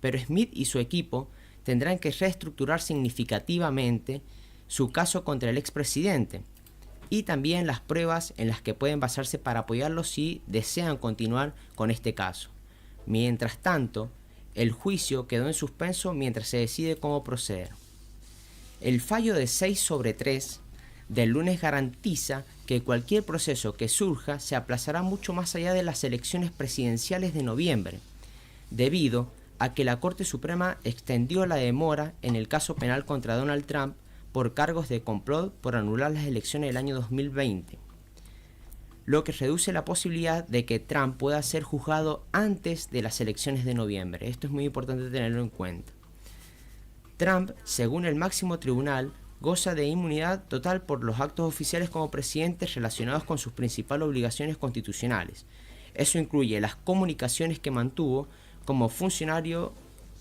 Pero Smith y su equipo tendrán que reestructurar significativamente su caso contra el expresidente y también las pruebas en las que pueden basarse para apoyarlo si desean continuar con este caso. Mientras tanto, el juicio quedó en suspenso mientras se decide cómo proceder. El fallo de 6/3 del lunes garantiza que cualquier proceso que surja se aplazará mucho más allá de las elecciones presidenciales de noviembre, debido a que la Corte Suprema extendió la demora en el caso penal contra Donald Trump por cargos de complot por anular las elecciones del año 2020, lo que reduce la posibilidad de que Trump pueda ser juzgado antes de las elecciones de noviembre. Esto es muy importante tenerlo en cuenta. Trump, según el máximo tribunal, goza de inmunidad total por los actos oficiales como presidente relacionados con sus principales obligaciones constitucionales. Eso incluye las comunicaciones que mantuvo como funcionario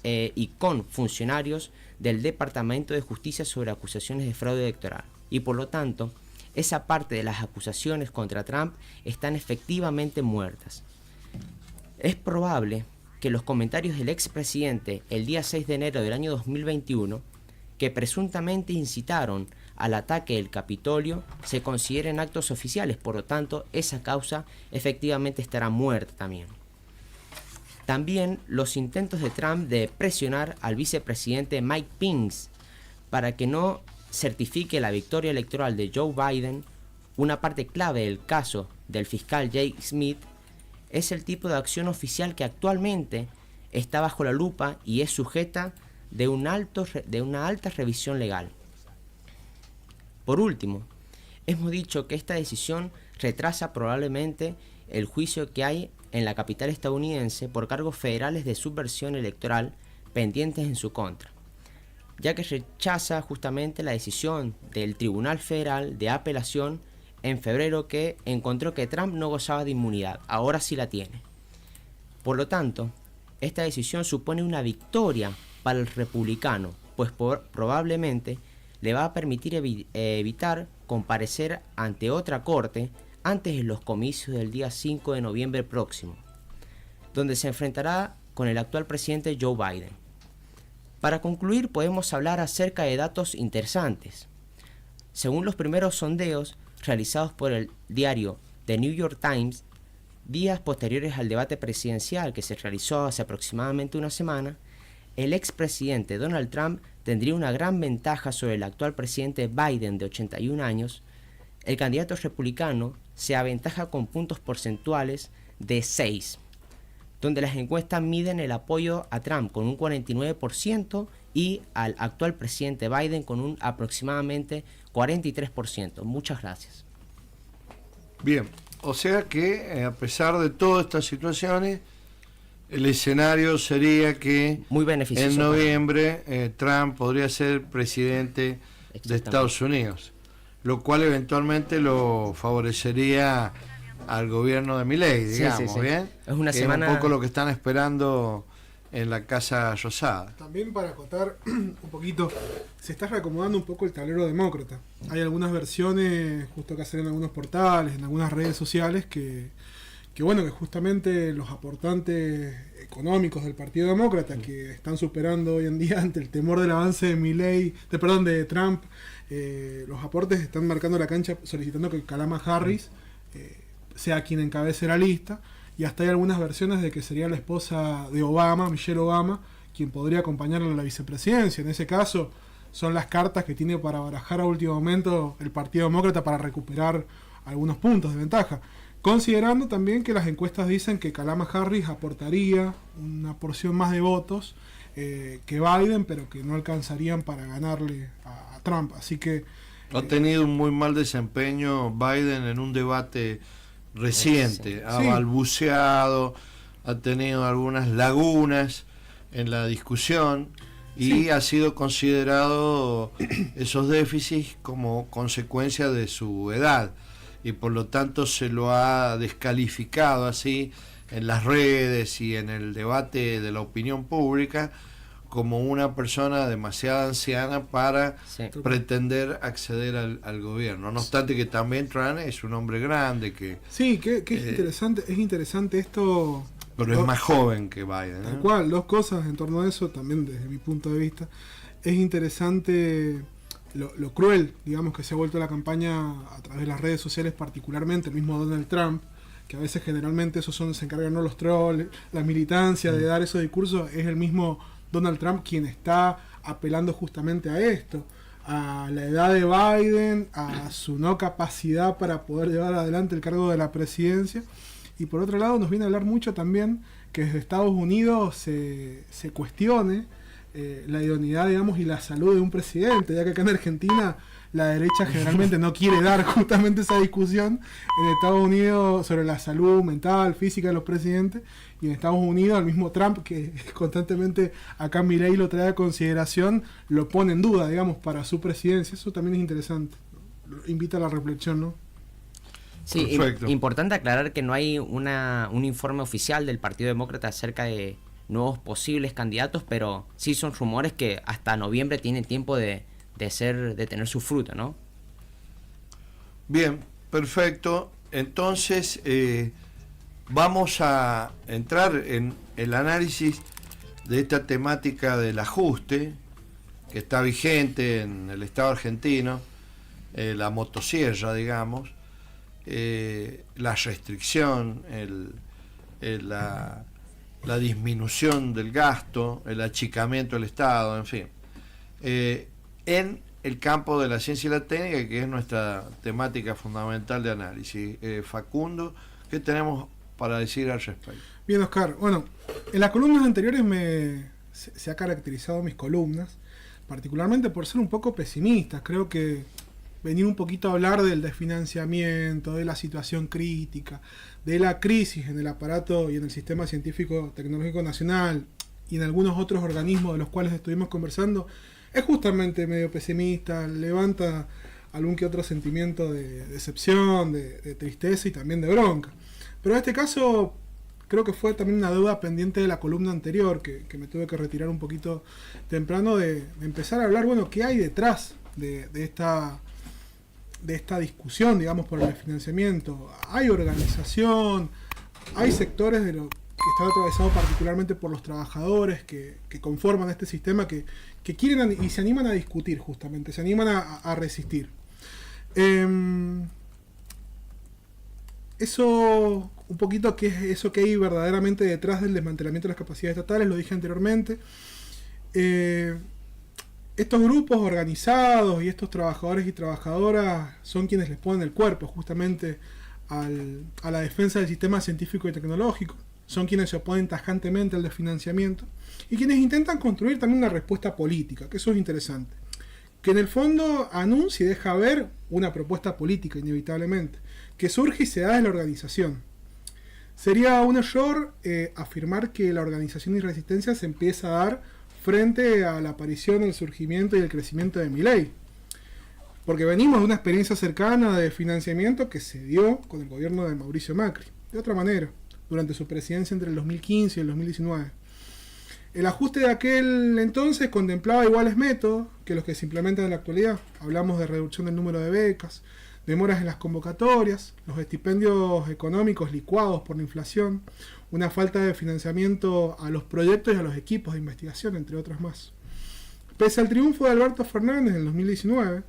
y con funcionarios del Departamento de Justicia sobre acusaciones de fraude electoral. Y por lo tanto, esa parte de las acusaciones contra Trump están efectivamente muertas. Es probable que los comentarios del expresidente el día 6 de enero del año 2021, que presuntamente incitaron al ataque del Capitolio, se consideren actos oficiales, por lo tanto, esa causa efectivamente estará muerta también. También los intentos de Trump de presionar al vicepresidente Mike Pence para que no certifique la victoria electoral de Joe Biden, una parte clave del caso del fiscal Jake Smith, es el tipo de acción oficial que actualmente está bajo la lupa y es sujeta de una alta revisión legal. Por último, hemos dicho que esta decisión retrasa probablemente el juicio que hay en la capital estadounidense por cargos federales de subversión electoral pendientes en su contra, ya que rechaza justamente la decisión del Tribunal Federal de Apelación en febrero que encontró que Trump no gozaba de inmunidad, ahora sí la tiene. Por lo tanto, esta decisión supone una victoria para el republicano, pues probablemente le va a permitir evitar comparecer ante otra corte antes de los comicios del día 5 de noviembre próximo, donde se enfrentará con el actual presidente Joe Biden. Para concluir, podemos hablar acerca de datos interesantes. Según los primeros sondeos realizados por el diario The New York Times, días posteriores al debate presidencial que se realizó hace aproximadamente una semana, el expresidente Donald Trump tendría una gran ventaja sobre el actual presidente Biden de 81 años. El candidato republicano se aventaja con puntos porcentuales de 6, donde las encuestas miden el apoyo a Trump con un 49% y al actual presidente Biden con un aproximadamente 43%. Muchas gracias. Bien, o sea que a pesar de todas estas situaciones, el escenario sería que muy beneficioso en noviembre Trump podría ser presidente de Estados Unidos, lo cual eventualmente lo favorecería al gobierno de Milei, digamos, sí. ¿Bien? Es una semana... un poco lo que están esperando en la Casa Rosada. También para acotar un poquito, se está reacomodando un poco el tablero demócrata. Hay algunas versiones, justo que hacen en algunos portales, en algunas redes sociales, que bueno, que justamente los aportantes económicos del Partido Demócrata, que están superando hoy en día ante el temor del avance de Trump, los aportes están marcando la cancha solicitando que Kamala Harris sea quien encabece la lista. y hasta hay algunas versiones de que sería la esposa de Obama, Michelle Obama, quien podría acompañarle a la vicepresidencia. En ese caso, son las cartas que tiene para barajar a último momento el Partido Demócrata para recuperar algunos puntos de ventaja. Considerando también que las encuestas dicen que Kamala Harris aportaría una porción más de votos que Biden, pero que no alcanzarían para ganarle a Trump. Así que ha tenido un muy mal desempeño Biden en un debate reciente. Ha balbuceado, ha tenido algunas lagunas en la discusión y ha sido considerado esos déficits como consecuencia de su edad, y por lo tanto se lo ha descalificado así en las redes y en el debate de la opinión pública como una persona demasiado anciana para pretender acceder al gobierno. No obstante que también Trump es un hombre grande que... Sí, que es interesante esto... Pero es más joven que Biden. Tal cual, dos cosas en torno a eso, también desde mi punto de vista. Es interesante lo cruel, digamos, que se ha vuelto la campaña a través de las redes sociales, particularmente el mismo Donald Trump, que a veces generalmente esos se encargan, ¿no?, los trolls, la militancia de dar esos discursos. Es el mismo Donald Trump quien está apelando justamente a esto, a la edad de Biden, a su no capacidad para poder llevar adelante el cargo de la presidencia. Y por otro lado nos viene a hablar mucho también que desde Estados Unidos se cuestione la idoneidad, digamos, y la salud de un presidente, ya que acá en Argentina la derecha generalmente no quiere dar justamente esa discusión en Estados Unidos sobre la salud mental, física de los presidentes, y en Estados Unidos el mismo Trump, que constantemente acá Milei lo trae a consideración, lo pone en duda, digamos, para su presidencia. Eso también es interesante, invita a la reflexión, ¿no? Sí, importante aclarar que no hay un informe oficial del Partido Demócrata acerca de nuevos posibles candidatos, pero sí son rumores que hasta noviembre tienen tiempo de tener su fruto, ¿no? Bien, perfecto. Entonces vamos a entrar en el análisis de esta temática del ajuste que está vigente en el Estado argentino, la motosierra, digamos, la restricción, la disminución del gasto, el achicamiento del Estado, en fin, en el campo de la ciencia y la técnica, que es nuestra temática fundamental de análisis. Facundo, ¿qué tenemos para decir al respecto? Bien, Oscar. Bueno, en las columnas anteriores se ha caracterizado mis columnas, particularmente por ser un poco pesimistas. Creo que venir un poquito a hablar del desfinanciamiento, de la situación crítica, de la crisis en el aparato y en el sistema científico tecnológico nacional y en algunos otros organismos de los cuales estuvimos conversando, es justamente medio pesimista, levanta algún que otro sentimiento de decepción, de tristeza y también de bronca. Pero en este caso creo que fue también una deuda pendiente de la columna anterior, que me tuve que retirar un poquito temprano, de empezar a hablar, bueno, qué hay detrás de esta discusión, digamos, por el financiamiento. Hay organización, hay sectores de lo que están atravesados particularmente por los trabajadores que conforman este sistema, que quieren y se animan a discutir, justamente, se animan a resistir. Eso, un poquito, qué es eso que hay verdaderamente detrás del desmantelamiento de las capacidades estatales, lo dije anteriormente. Estos grupos organizados y estos trabajadores y trabajadoras son quienes les ponen el cuerpo justamente a la defensa del sistema científico y tecnológico, son quienes se oponen tajantemente al desfinanciamiento y quienes intentan construir también una respuesta política, que eso es interesante, que en el fondo anuncia y deja ver una propuesta política inevitablemente, que surge y se da de la organización. Sería un error afirmar que la organización y resistencia se empieza a dar frente a la aparición, el surgimiento y el crecimiento de Milei. Porque venimos de una experiencia cercana de financiamiento que se dio con el gobierno de Mauricio Macri, de otra manera, durante su presidencia entre el 2015 y el 2019. El ajuste de aquel entonces contemplaba iguales métodos que los que se implementan en la actualidad. Hablamos de reducción del número de becas, demoras en las convocatorias, los estipendios económicos licuados por la inflación, una falta de financiamiento a los proyectos y a los equipos de investigación, entre otras más. Pese al triunfo de Alberto Fernández en el 2019,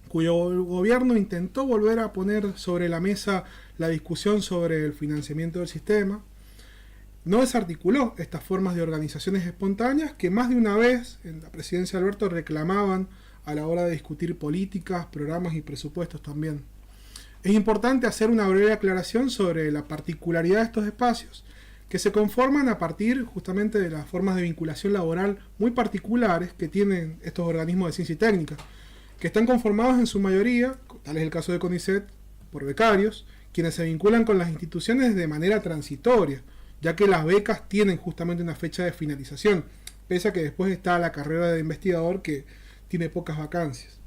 cuyo gobierno intentó volver a poner sobre la mesa la discusión sobre el financiamiento del sistema, no desarticuló estas formas de organizaciones espontáneas que más de una vez en la presidencia de Alberto reclamaban a la hora de discutir políticas, programas y presupuestos también. Es importante hacer una breve aclaración sobre la particularidad de estos espacios, que se conforman a partir justamente de las formas de vinculación laboral muy particulares que tienen estos organismos de ciencia y técnica, que están conformados en su mayoría, tal es el caso de CONICET, por becarios, quienes se vinculan con las instituciones de manera transitoria, ya que las becas tienen justamente una fecha de finalización, pese a que después está la carrera de investigador que tiene pocas vacancias.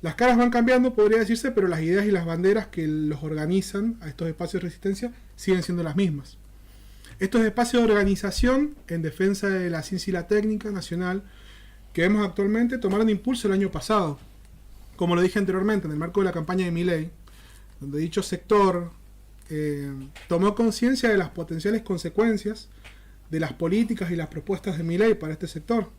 Las caras van cambiando, podría decirse, pero las ideas y las banderas que los organizan a estos espacios de resistencia siguen siendo las mismas. Estos espacios de organización en defensa de la ciencia y la técnica nacional que vemos actualmente tomaron impulso el año pasado, como lo dije anteriormente, en el marco de la campaña de Milei, donde dicho sector tomó conciencia de las potenciales consecuencias de las políticas y las propuestas de Milei para este sector,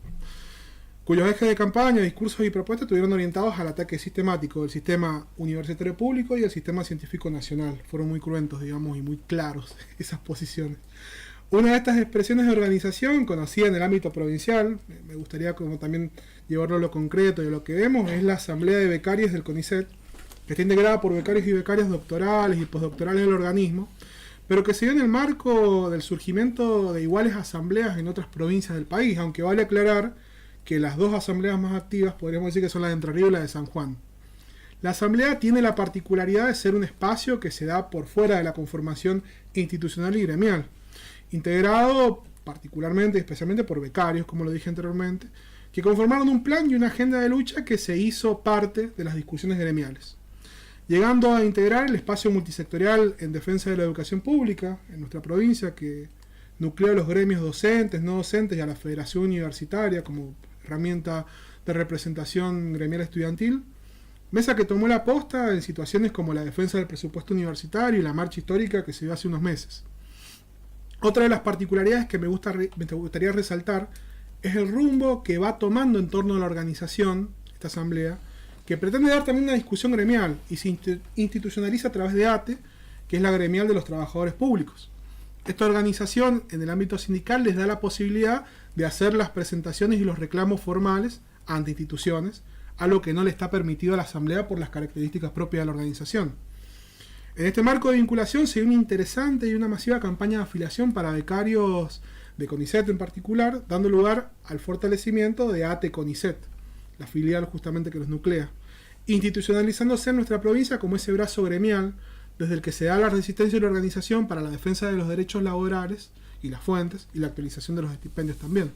cuyos ejes de campaña, discursos y propuestas estuvieron orientados al ataque sistemático del sistema universitario público y del sistema científico nacional. Fueron muy cruentos, digamos, y muy claros esas posiciones. Una de estas expresiones de organización, conocida en el ámbito provincial, me gustaría como también llevarlo a lo concreto y a lo que vemos, es la Asamblea de Becarios del CONICET, que está integrada por becarios y becarias doctorales y postdoctorales del organismo, pero que se dio en el marco del surgimiento de iguales asambleas en otras provincias del país, aunque vale aclarar que las dos asambleas más activas podríamos decir que son la de Entre Ríos y la de San Juan. La asamblea tiene la particularidad de ser un espacio que se da por fuera de la conformación institucional y gremial, integrado particularmente y especialmente por becarios, como lo dije anteriormente, que conformaron un plan y una agenda de lucha que se hizo parte de las discusiones gremiales, llegando a integrar el espacio multisectorial en defensa de la educación pública en nuestra provincia, que nuclea a los gremios docentes, no docentes y a la Federación Universitaria como herramienta de representación gremial estudiantil, mesa que tomó la posta en situaciones como la defensa del presupuesto universitario y la marcha histórica que se dio hace unos meses. Otra de las particularidades que me gustaría resaltar es el rumbo que va tomando en torno a la organización, esta asamblea, que pretende dar también una discusión gremial y se institucionaliza a través de ATE, que es la gremial de los trabajadores públicos. Esta organización en el ámbito sindical les da la posibilidad de hacer las presentaciones y los reclamos formales ante instituciones, algo que no le está permitido a la asamblea por las características propias de la organización. En este marco de vinculación se dio una interesante y una masiva campaña de afiliación para becarios de CONICET en particular, dando lugar al fortalecimiento de ATE CONICET, la filial justamente que los nuclea, institucionalizándose en nuestra provincia como ese brazo gremial desde el que se da la resistencia y la organización para la defensa de los derechos laborales y las fuentes y la actualización de los estipendios también.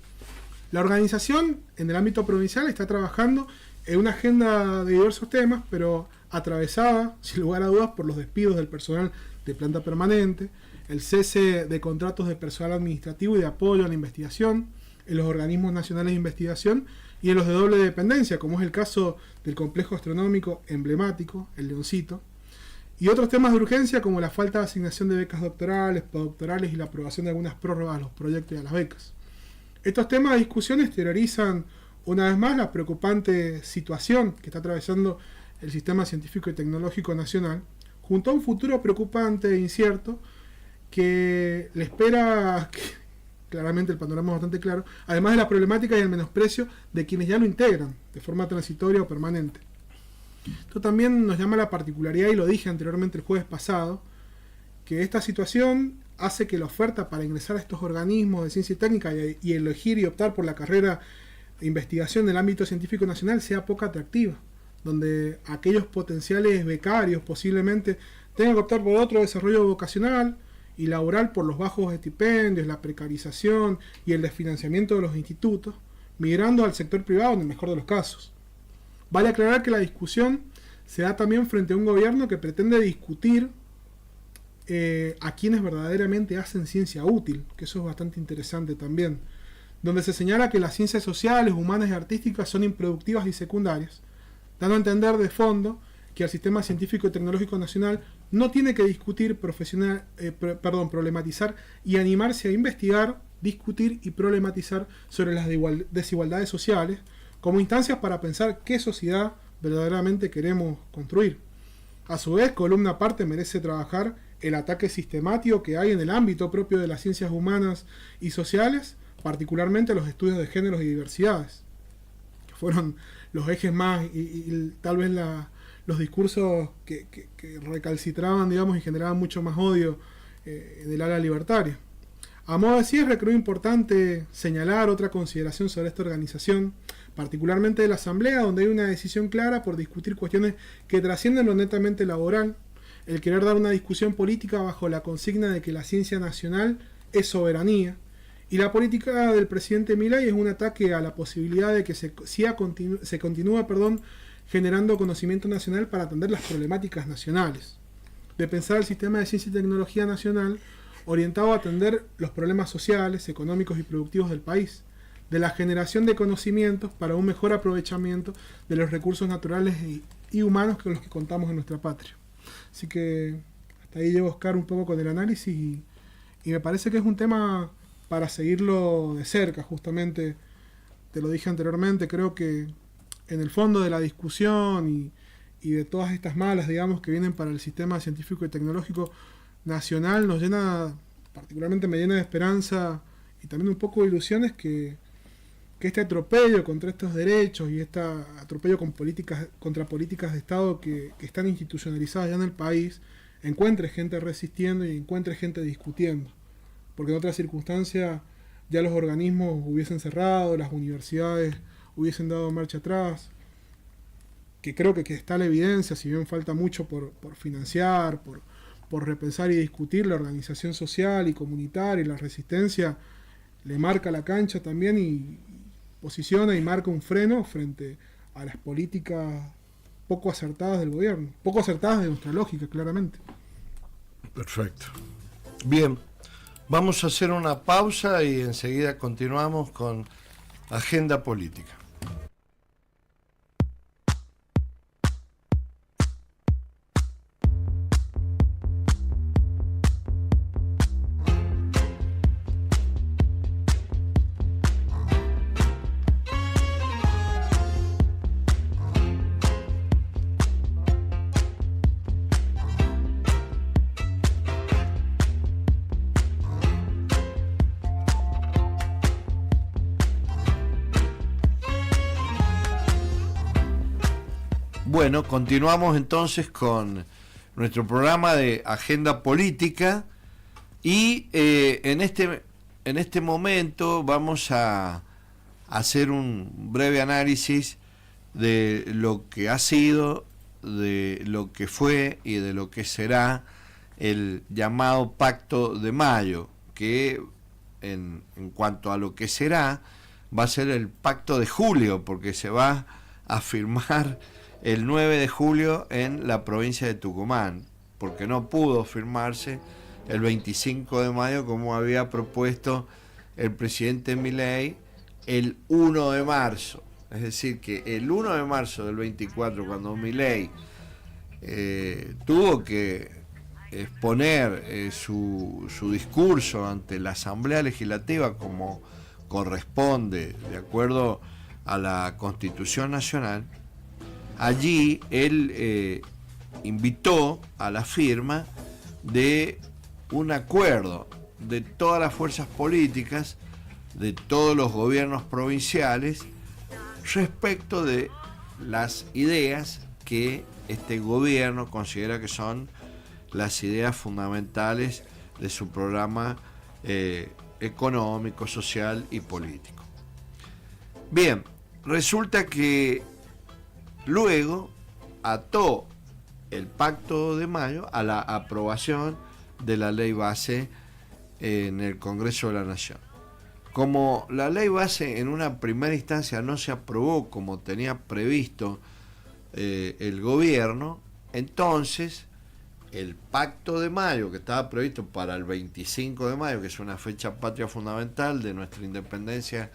La organización en el ámbito provincial está trabajando en una agenda de diversos temas, pero atravesada, sin lugar a dudas, por los despidos del personal de planta permanente, el cese de contratos de personal administrativo y de apoyo a la investigación en los organismos nacionales de investigación y en los de doble dependencia, como es el caso del complejo astronómico emblemático, el Leoncito, y otros temas de urgencia como la falta de asignación de becas doctorales, postdoctorales y la aprobación de algunas prórrogas a los proyectos y a las becas. Estos temas de discusión exteriorizan una vez más la preocupante situación que está atravesando el sistema científico y tecnológico nacional, junto a un futuro preocupante e incierto que le espera, claramente el panorama es bastante claro, además de la problemática y el menosprecio de quienes ya lo integran de forma transitoria o permanente. Esto también nos llama la particularidad, y lo dije anteriormente el jueves pasado, que esta situación hace que la oferta para ingresar a estos organismos de ciencia y técnica y elegir y optar por la carrera de investigación en el ámbito científico nacional sea poco atractiva, donde aquellos potenciales becarios posiblemente tengan que optar por otro desarrollo vocacional y laboral por los bajos estipendios, la precarización y el desfinanciamiento de los institutos, migrando al sector privado en el mejor de los casos. Vale aclarar que la discusión se da también frente a un gobierno que pretende discutir a quienes verdaderamente hacen ciencia útil, que eso es bastante interesante también, donde se señala que las ciencias sociales, humanas y artísticas son improductivas y secundarias, dando a entender de fondo que el sistema científico y tecnológico nacional no tiene que discutir, problematizar y animarse a investigar, discutir y problematizar sobre las desigualdades sociales como instancias para pensar qué sociedad verdaderamente queremos construir. A su vez, columna aparte merece trabajar el ataque sistemático que hay en el ámbito propio de las ciencias humanas y sociales, particularmente los estudios de géneros y diversidades, que fueron los ejes más y tal vez los discursos que recalcitraban, digamos, y generaban mucho más odio del ala libertaria. A modo de cierre, creo importante señalar otra consideración sobre esta organización, particularmente de la Asamblea, donde hay una decisión clara por discutir cuestiones que trascienden lo netamente laboral, el querer dar una discusión política bajo la consigna de que la ciencia nacional es soberanía, y la política del presidente Milei es un ataque a la posibilidad de que se continúe generando conocimiento nacional para atender las problemáticas nacionales, de pensar el sistema de ciencia y tecnología nacional orientado a atender los problemas sociales, económicos y productivos del país, de la generación de conocimientos para un mejor aprovechamiento de los recursos naturales y humanos con los que contamos en nuestra patria. Así que hasta ahí llevo, Oscar, un poco con el análisis y me parece que es un tema para seguirlo de cerca, justamente. Te lo dije anteriormente, creo que en el fondo de la discusión y de todas estas malas, digamos, que vienen para el sistema científico y tecnológico nacional, nos llena, particularmente me llena de esperanza y también un poco de ilusiones que este atropello contra estos derechos y este atropello contra políticas de Estado que están institucionalizadas ya en el país, encuentre gente resistiendo y encuentre gente discutiendo. Porque en otras circunstancias ya los organismos hubiesen cerrado, las universidades hubiesen dado marcha atrás, que creo que está la evidencia, si bien falta mucho por financiar, por repensar y discutir, la organización social y comunitaria y la resistencia le marca la cancha también y posiciona y marca un freno frente a las políticas poco acertadas del gobierno, poco acertadas de nuestra lógica, claramente. Perfecto. Bien, vamos a hacer una pausa y enseguida continuamos con Agenda Política. Bueno, continuamos entonces con nuestro programa de Agenda Política y en este momento vamos a hacer un breve análisis de lo que ha sido, de lo que fue y de lo que será el llamado Pacto de Mayo, que en cuanto a lo que será, va a ser el Pacto de Julio, porque se va a firmar el 9 de julio en la provincia de Tucumán, porque no pudo firmarse el 25 de mayo como había propuesto el presidente Milei el 1 de marzo. Es decir, que el 1 de marzo del 24, cuando Milei tuvo que exponer su discurso ante la Asamblea Legislativa como corresponde, de acuerdo a la Constitución Nacional, allí él invitó a la firma de un acuerdo de todas las fuerzas políticas, de todos los gobiernos provinciales, respecto de las ideas que este gobierno considera que son las ideas fundamentales de su programa económico, social y político. Bien, resulta que luego ató el Pacto de Mayo a la aprobación de la ley base en el Congreso de la Nación. Como la ley base en una primera instancia no se aprobó como tenía previsto el gobierno, entonces el Pacto de Mayo, que estaba previsto para el 25 de mayo, que es una fecha patria fundamental de nuestra independencia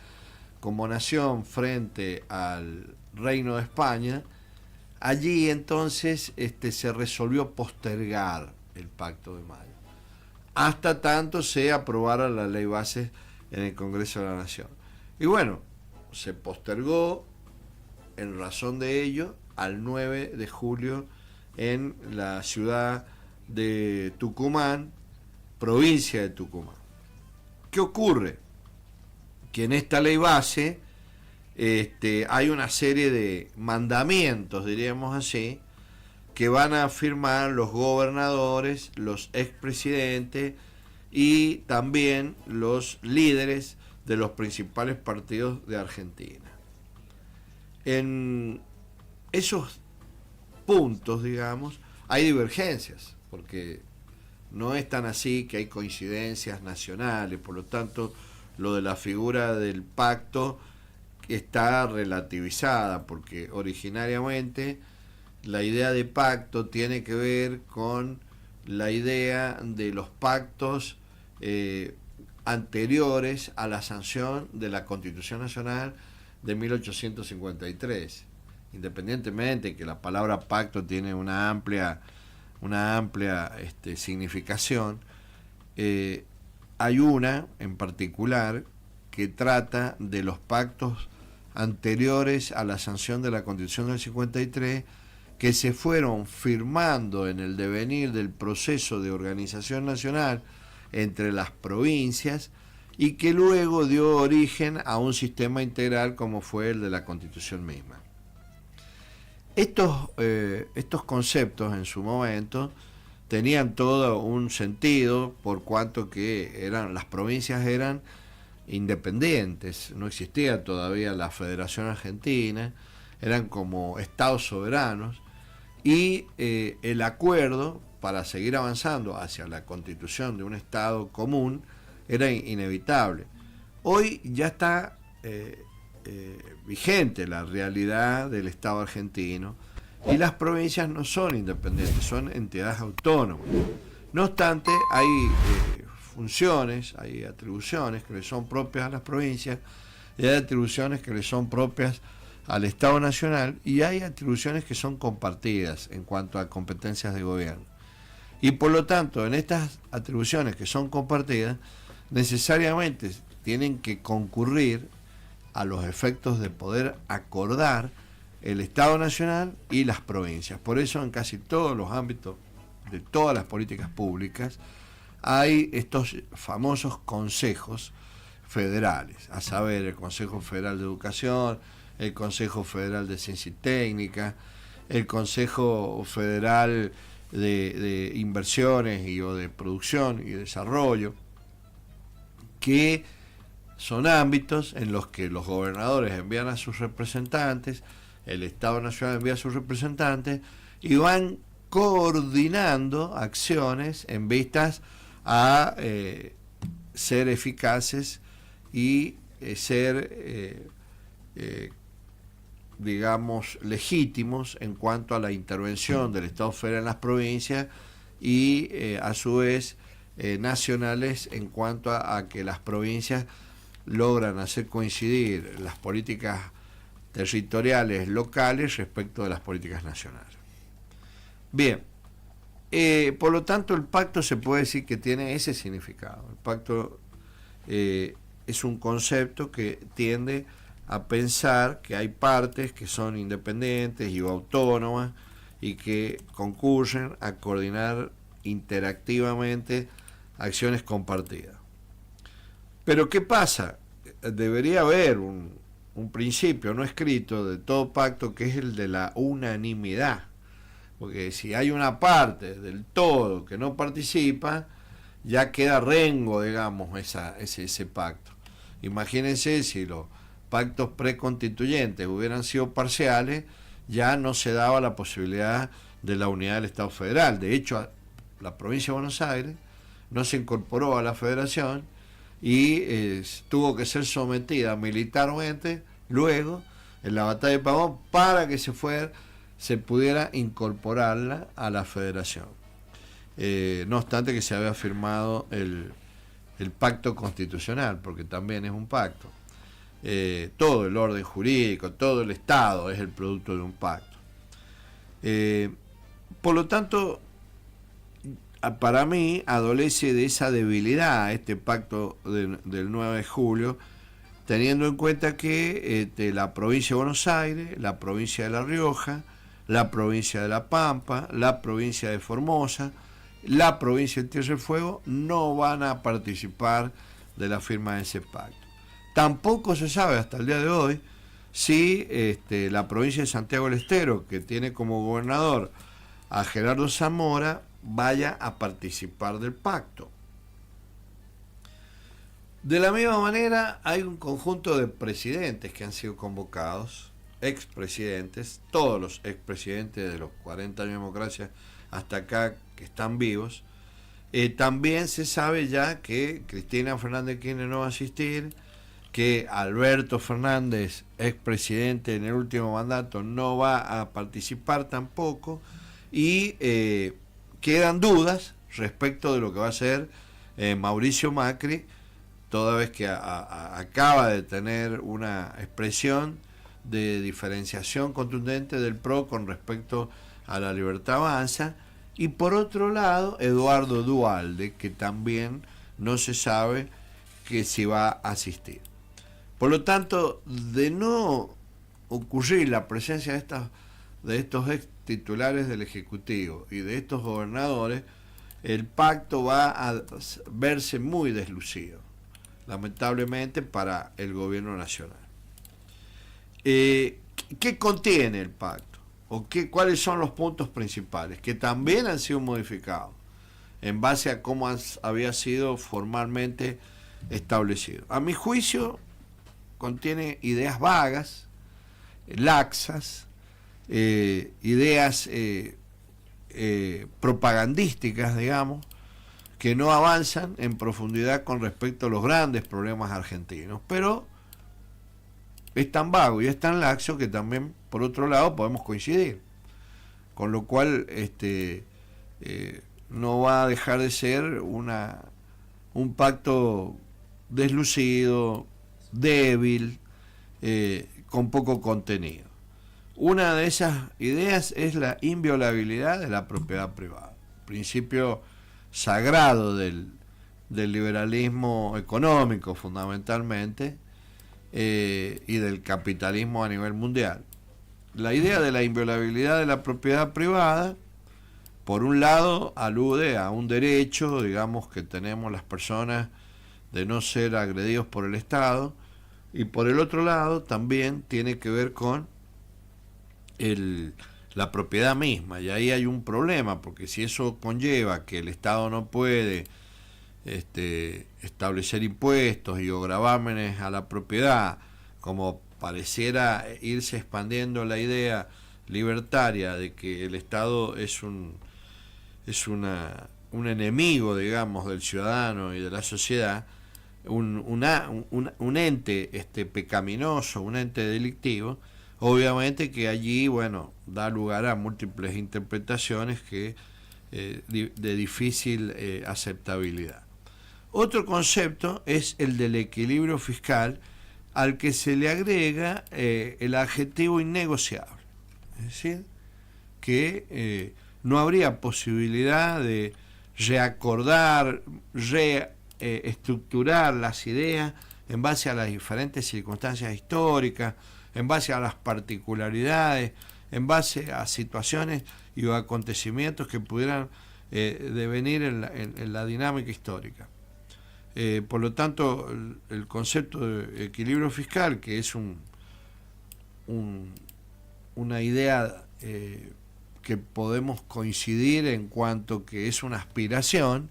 como nación frente al Reino de España, allí entonces se resolvió postergar el Pacto de Mayo, hasta tanto se aprobara la ley base en el Congreso de la Nación. Y bueno, se postergó en razón de ello al 9 de julio en la ciudad de Tucumán, provincia de Tucumán. ¿Qué ocurre? Que en esta ley base hay una serie de mandamientos, diríamos así, que van a firmar los gobernadores, los expresidentes y también los líderes de los principales partidos de Argentina. En esos puntos, digamos, hay divergencias, porque no es tan así que hay coincidencias nacionales, por lo tanto, lo de la figura del pacto está relativizada, porque originariamente la idea de pacto tiene que ver con la idea de los pactos anteriores a la sanción de la Constitución Nacional de 1853. Independientemente que la palabra pacto tiene una amplia significación, hay una en particular que trata de los pactos anteriores a la sanción de la Constitución del 53, que se fueron firmando en el devenir del proceso de organización nacional entre las provincias y que luego dio origen a un sistema integral como fue el de la Constitución misma. Estos conceptos en su momento tenían todo un sentido, por cuanto que las provincias eran independientes, no existía todavía la Federación Argentina, eran como estados soberanos, y el acuerdo para seguir avanzando hacia la constitución de un estado común era inevitable. Hoy ya está vigente la realidad del Estado argentino y las provincias no son independientes, son entidades autónomas. No obstante, hay funciones, hay atribuciones que le son propias a las provincias y hay atribuciones que le son propias al Estado Nacional y hay atribuciones que son compartidas en cuanto a competencias de gobierno. Y por lo tanto, en estas atribuciones que son compartidas, necesariamente tienen que concurrir a los efectos de poder acordar el Estado Nacional y las provincias. Por eso en casi todos los ámbitos de todas las políticas públicas hay estos famosos consejos federales, a saber, el Consejo Federal de Educación, el Consejo Federal de Ciencia y Técnica, el Consejo Federal de Inversiones o de Producción y Desarrollo, que son ámbitos en los que los gobernadores envían a sus representantes, el Estado Nacional envía a sus representantes y van coordinando acciones en vistas a ser eficaces y ser digamos legítimos en cuanto a la intervención del Estado Federal en las provincias y a su vez nacionales en cuanto a que las provincias logran hacer coincidir las políticas territoriales locales respecto de las políticas nacionales. Bien, por lo tanto el pacto se puede decir que tiene ese significado. El pacto es un concepto que tiende a pensar que hay partes que son independientes y autónomas y que concurren a coordinar interactivamente acciones compartidas. Pero ¿qué pasa? Debería haber un principio no escrito de todo pacto que es el de la unanimidad, porque si hay una parte del todo que no participa, ya queda rengo, digamos, ese pacto. Imagínense si los pactos preconstituyentes hubieran sido parciales, ya no se daba la posibilidad de la unidad del Estado Federal. De hecho, la provincia de Buenos Aires no se incorporó a la federación y tuvo que ser sometida militarmente luego en la batalla de Pavón para que se pudiera incorporarla a la federación. No obstante que se había firmado el pacto constitucional, porque también es un pacto. Todo el orden jurídico, todo el Estado es el producto de un pacto. Por lo tanto, para mí adolece de esa debilidad este pacto del 9 de julio, teniendo en cuenta que la provincia de Buenos Aires, la provincia de La Rioja, la provincia de La Pampa, la provincia de Formosa, la provincia de Tierra del Fuego no van a participar de la firma de ese pacto. Tampoco se sabe hasta el día de hoy si la provincia de Santiago del Estero, que tiene como gobernador a Gerardo Zamora, vaya a participar del pacto. De la misma manera, hay un conjunto de presidentes que han sido convocados, expresidentes, todos los expresidentes de los 40 años de democracia hasta acá que están vivos. También se sabe ya que Cristina Fernández de Kirchner no va a asistir, que Alberto Fernández, expresidente en el último mandato, no va a participar tampoco, y quedan dudas respecto de lo que va a ser Mauricio Macri, toda vez que acaba de tener una expresión de diferenciación contundente del PRO con respecto a la Libertad Avanza, y por otro lado Eduardo Duhalde, que también no se sabe que si va a asistir. Por lo tanto, de no ocurrir la presencia de estos ex titulares del Ejecutivo y de estos gobernadores, el pacto va a verse muy deslucido, lamentablemente, para el gobierno nacional. ¿Qué contiene el pacto? ¿Cuáles son los puntos principales? Que también han sido modificados en base a cómo había sido formalmente establecido. A mi juicio, contiene ideas vagas, laxas, ideas propagandísticas, digamos, que no avanzan en profundidad con respecto a los grandes problemas argentinos, pero es tan vago y es tan laxo que también, por otro lado, podemos coincidir, con lo cual no va a dejar de ser un pacto deslucido, débil, con poco contenido. Una de esas ideas es la inviolabilidad de la propiedad privada, principio sagrado del liberalismo económico fundamentalmente, y del capitalismo a nivel mundial. La idea de la inviolabilidad de la propiedad privada, por un lado, alude a un derecho, digamos, que tenemos las personas de no ser agredidos por el Estado, y por el otro lado también tiene que ver con la propiedad misma, y ahí hay un problema, porque si eso conlleva que el Estado no puede establecer impuestos y o gravámenes a la propiedad, como pareciera irse expandiendo la idea libertaria de que el Estado es un enemigo, digamos, del ciudadano y de la sociedad, un ente pecaminoso, un ente delictivo, obviamente que allí, bueno, da lugar a múltiples interpretaciones que de difícil aceptabilidad. Otro concepto es el del equilibrio fiscal, al que se le agrega el adjetivo innegociable, es decir, que no habría posibilidad de reacordar, estructurar las ideas en base a las diferentes circunstancias históricas, en base a las particularidades, en base a situaciones y acontecimientos que pudieran devenir en la dinámica histórica. Por lo tanto, el concepto de equilibrio fiscal, que es una idea que podemos coincidir en cuanto que es una aspiración,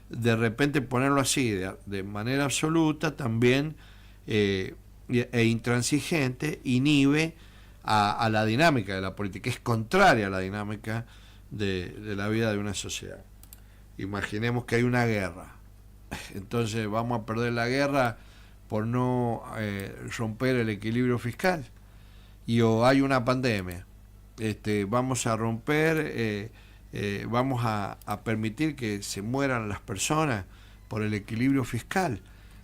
de repente ponerlo así, de manera absoluta, también e intransigente, inhibe a la dinámica de la política, es contraria a la dinámica de la vida de una sociedad. Imaginemos que hay una guerra, entonces vamos a perder la guerra por no romper el equilibrio fiscal, o hay una pandemia, vamos a romper, vamos a permitir que se mueran las personas por el equilibrio fiscal.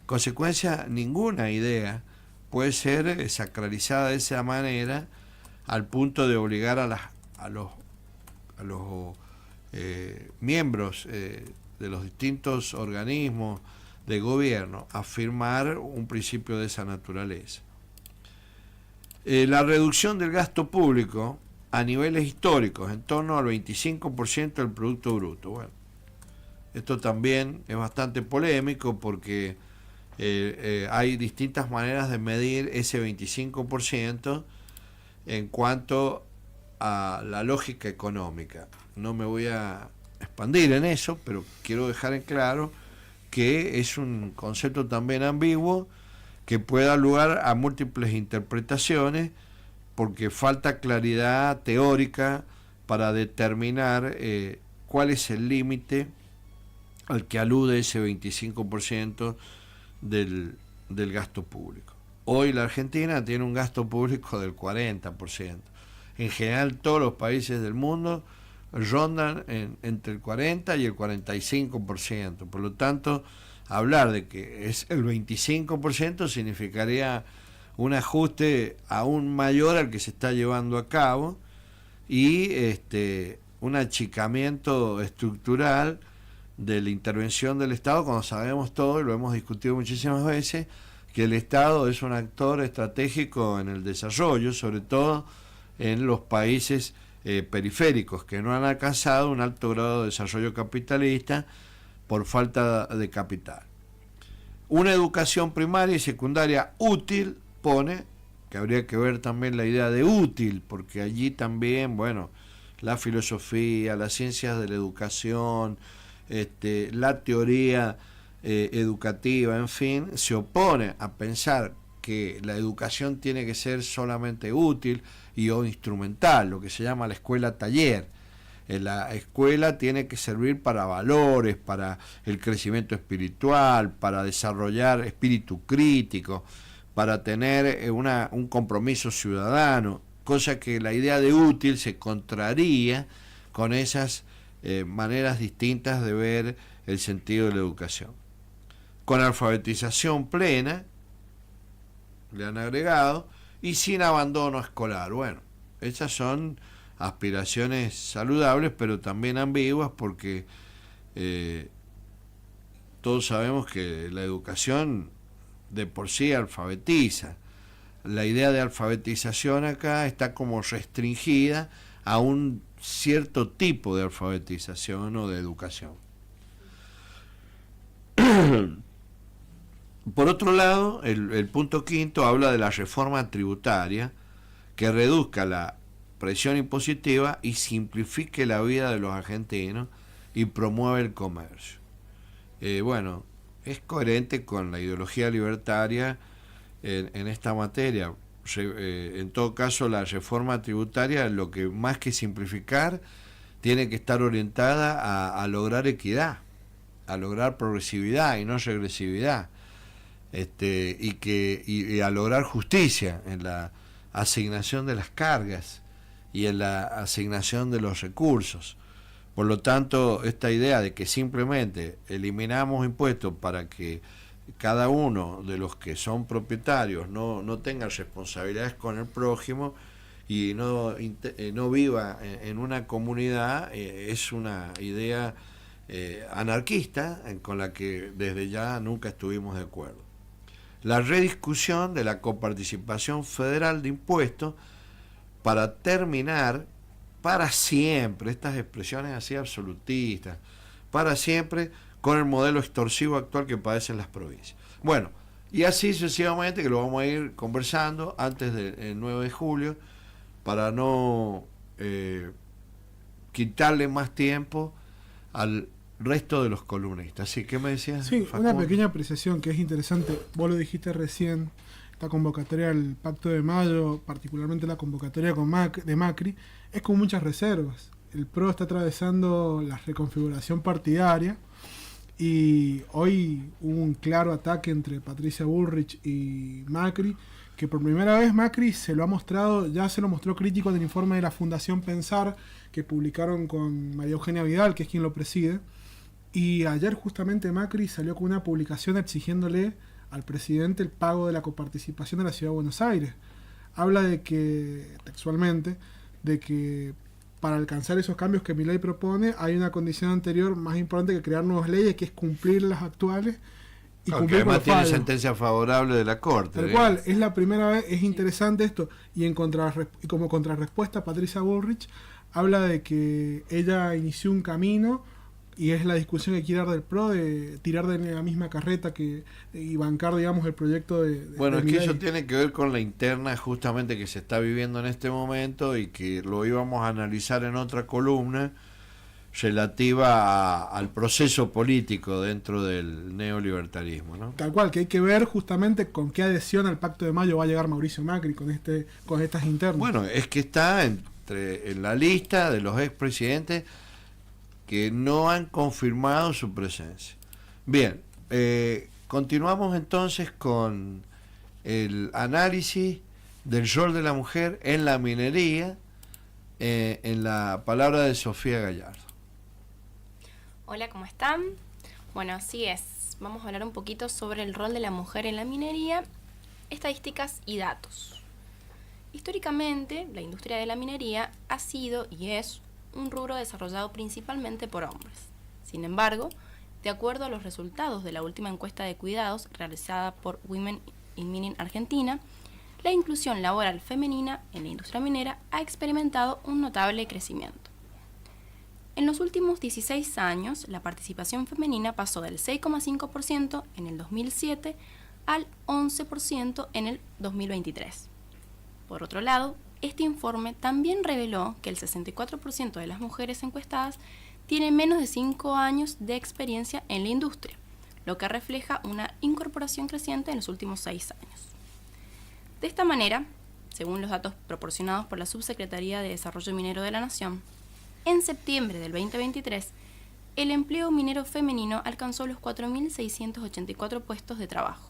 Consecuencia, ninguna idea puede ser sacralizada de esa manera al punto de obligar a los miembros de los distintos organismos de gobierno a firmar un principio de esa naturaleza. La reducción del gasto público a niveles históricos, en torno al 25% del Producto Bruto. Bueno, esto también es bastante polémico porque hay distintas maneras de medir ese 25% en cuanto a la lógica económica. No me voy a expandir en eso, pero quiero dejar en claro que es un concepto también ambiguo que puede dar lugar a múltiples interpretaciones porque falta claridad teórica para determinar cuál es el límite al que alude ese 25% del gasto público. Hoy la Argentina tiene un gasto público del 40%. En general todos los países del mundo rondan entre el 40 y el 45%. Por lo tanto, hablar de que es el 25% significaría un ajuste aún mayor al que se está llevando a cabo y un achicamiento estructural de la intervención del Estado, cuando sabemos todo, y lo hemos discutido muchísimas veces, que el Estado es un actor estratégico en el desarrollo, sobre todo en los países periféricos, que no han alcanzado un alto grado de desarrollo capitalista por falta de capital. Una educación primaria y secundaria útil pone, que habría que ver también la idea de útil, porque allí también, bueno, la filosofía, las ciencias de la educación, la teoría educativa, en fin, se opone a pensar que la educación tiene que ser solamente útil y o instrumental, lo que se llama la escuela taller. La escuela tiene que servir para valores, para el crecimiento espiritual, para desarrollar espíritu crítico, para tener un compromiso ciudadano, cosa que la idea de útil se contraría con esas maneras distintas de ver el sentido de la educación. Con alfabetización plena, le han agregado, y sin abandono escolar. Bueno, esas son aspiraciones saludables, pero también ambiguas, porque todos sabemos que la educación de por sí alfabetiza. La idea de alfabetización acá está como restringida a un cierto tipo de alfabetización o de educación. Por otro lado, el punto quinto habla de la reforma tributaria que reduzca la presión impositiva y simplifique la vida de los argentinos y promueve el comercio. Bueno, es coherente con la ideología libertaria en esta materia. En todo caso, la reforma tributaria, lo que más que simplificar, tiene que estar orientada a lograr equidad, a lograr progresividad y no regresividad, y a lograr justicia en la asignación de las cargas y en la asignación de los recursos. Por lo tanto, esta idea de que simplemente eliminamos impuestos para que cada uno de los que son propietarios no tenga responsabilidades con el prójimo y no viva en una comunidad, es una idea anarquista con la que desde ya nunca estuvimos de acuerdo. La rediscusión de la coparticipación federal de impuestos para terminar para siempre, estas expresiones así absolutistas, para siempre con el modelo extorsivo actual que padecen las provincias. Bueno, y así sucesivamente, que lo vamos a ir conversando antes del 9 de julio, para no quitarle más tiempo al resto de los columnistas. ¿Sí? ¿Qué me decías? Sí, Facundo? una pequeña apreciación que es interesante. Vos lo dijiste recién, esta convocatoria al Pacto de Mayo, particularmente la convocatoria de Macri, es con muchas reservas. El PRO está atravesando la reconfiguración partidaria y hoy hubo un claro ataque entre Patricia Bullrich y Macri, que por primera vez Macri se lo mostró crítico en el informe de la Fundación Pensar, que publicaron con María Eugenia Vidal, que es quien lo preside. Y ayer justamente Macri salió con una publicación exigiéndole al presidente el pago de la coparticipación de la Ciudad de Buenos Aires. Habla de que, textualmente, de que para alcanzar esos cambios que Milei propone hay una condición anterior más importante que crear nuevas leyes, que es cumplir las actuales, y No, que cumplir con además los tiene fallos. sentencia favorable de la Corte. Tal cual, es la primera vez, es interesante esto. Y como contrarrespuesta, Patricia Bullrich habla de que ella inició un camino, y es la discusión que quiere dar del PRO, de tirar de la misma carreta y bancar, digamos, el proyecto Bueno, de es que Milei. eso tiene que ver con la interna justamente que se está viviendo en este momento y que lo íbamos a analizar en otra columna relativa al proceso político dentro del neolibertarismo, ¿no? Tal cual, que hay que ver justamente con qué adhesión al Pacto de Mayo va a llegar Mauricio Macri con estas internas. Bueno, es que está en la lista de los expresidentes que no han confirmado su presencia. Bien, continuamos entonces con el análisis del rol de la mujer en la minería, en la palabra de Sofía Gallardo. Hola, ¿cómo están? Bueno, así es. Vamos a hablar un poquito sobre el rol de la mujer en la minería, estadísticas y datos. Históricamente, la industria de la minería ha sido y es un rubro desarrollado principalmente por hombres. Sin embargo, de acuerdo a los resultados de la última encuesta de cuidados realizada por Women in Mining Argentina, la inclusión laboral femenina en la industria minera ha experimentado un notable crecimiento. En los últimos 16 años, la participación femenina pasó del 6,5% en el 2007 al 11% en el 2023. Por otro lado, este informe también reveló que el 64% de las mujeres encuestadas tienen menos de 5 años de experiencia en la industria, lo que refleja una incorporación creciente en los últimos 6 años. De esta manera, según los datos proporcionados por la Subsecretaría de Desarrollo Minero de la Nación, en septiembre del 2023, el empleo minero femenino alcanzó los 4.684 puestos de trabajo,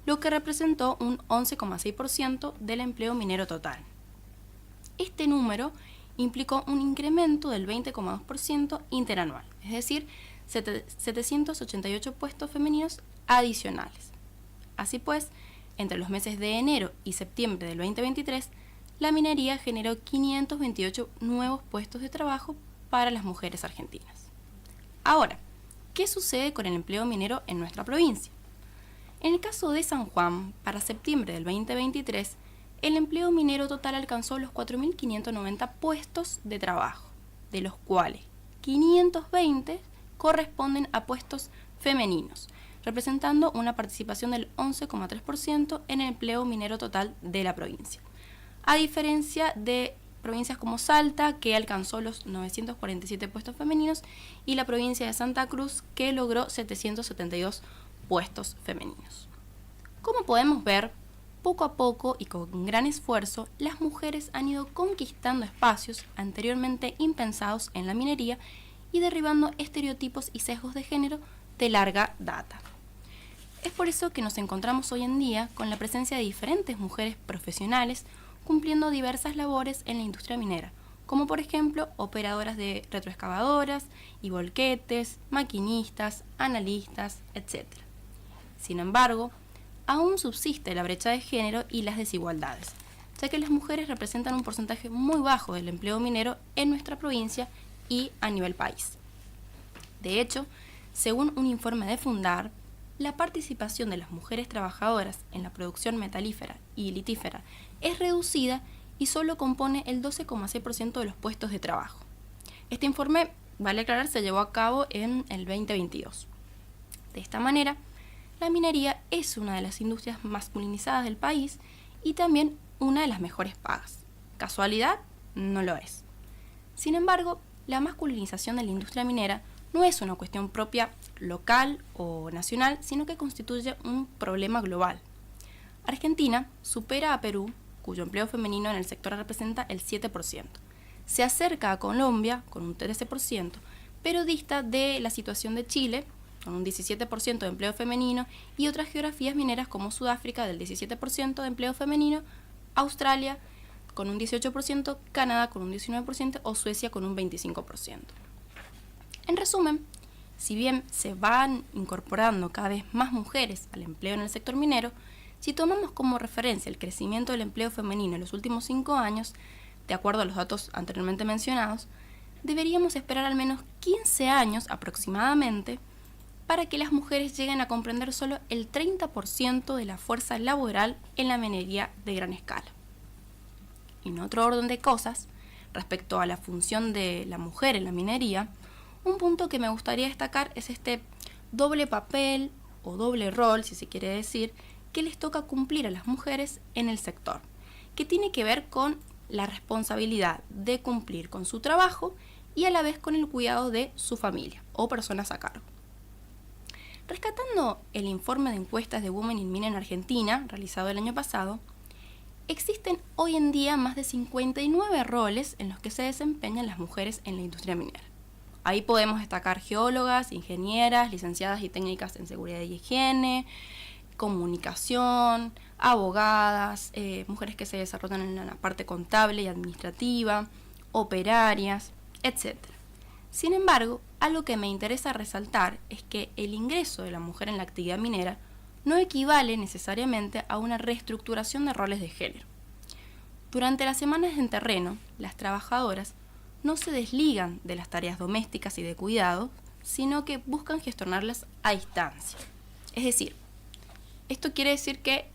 lo que representó un 11,6% del empleo minero total. Este número implicó un incremento del 20,2% interanual, es decir, 788 puestos femeninos adicionales. Así pues, entre los meses de enero y septiembre del 2023, la minería generó 528 nuevos puestos de trabajo para las mujeres argentinas. Ahora, ¿qué sucede con el empleo minero en nuestra provincia? En el caso de San Juan, para septiembre del 2023, el empleo minero total alcanzó los 4.590 puestos de trabajo, de los cuales 520 corresponden a puestos femeninos, representando una participación del 11,3% en el empleo minero total de la provincia, a diferencia de provincias como Salta, que alcanzó los 947 puestos femeninos, y la provincia de Santa Cruz, que logró 772 puestos femeninos. Como podemos ver, poco a poco y con gran esfuerzo, las mujeres han ido conquistando espacios anteriormente impensados en la minería y derribando estereotipos y sesgos de género de larga data. Es por eso que nos encontramos hoy en día con la presencia de diferentes mujeres profesionales cumpliendo diversas labores en la industria minera, como por ejemplo operadoras de retroexcavadoras y volquetes, maquinistas, analistas, etc. Sin embargo, aún subsiste la brecha de género y las desigualdades, ya que las mujeres representan un porcentaje muy bajo del empleo minero en nuestra provincia y a nivel país. De hecho, según un informe de Fundar, la participación de las mujeres trabajadoras en la producción metalífera y litífera es reducida y solo compone el 12,6% de los puestos de trabajo. Este informe, vale aclarar, se llevó a cabo en el 2022. De esta manera, la minería es una de las industrias masculinizadas del país y también una de las mejores pagas. ¿Casualidad? No lo es. Sin embargo, la masculinización de la industria minera no es una cuestión propia local o nacional, sino que constituye un problema global. Argentina supera a Perú, cuyo empleo femenino en el sector representa el 7%. Se acerca a Colombia con un 13%, pero dista de la situación de Chile, con un 17% de empleo femenino, y otras geografías mineras como Sudáfrica del 17% de empleo femenino, Australia con un 18%, Canadá con un 19% o Suecia con un 25%. En resumen, si bien se van incorporando cada vez más mujeres al empleo en el sector minero, si tomamos como referencia el crecimiento del empleo femenino en los últimos 5 años, de acuerdo a los datos anteriormente mencionados, deberíamos esperar al menos 15 años aproximadamente para que las mujeres lleguen a comprender solo el 30% de la fuerza laboral en la minería de gran escala. Y en otro orden de cosas, respecto a la función de la mujer en la minería, un punto que me gustaría destacar es este doble papel o doble rol, si se quiere decir, que les toca cumplir a las mujeres en el sector, que tiene que ver con la responsabilidad de cumplir con su trabajo y a la vez con el cuidado de su familia o personas a cargo. Rescatando el informe de encuestas de Women in Mining en Argentina, realizado el año pasado, existen hoy en día más de 59 roles en los que se desempeñan las mujeres en la industria minera. Ahí podemos destacar geólogas, ingenieras, licenciadas y técnicas en seguridad y higiene, comunicación, abogadas, mujeres que se desarrollan en la parte contable y administrativa, operarias, etc. Sin embargo, algo que me interesa resaltar es que el ingreso de la mujer en la actividad minera no equivale necesariamente a una reestructuración de roles de género. Durante las semanas en terreno, las trabajadoras no se desligan de las tareas domésticas y de cuidado, sino que buscan gestionarlas a distancia. Es decir, esto quiere decir que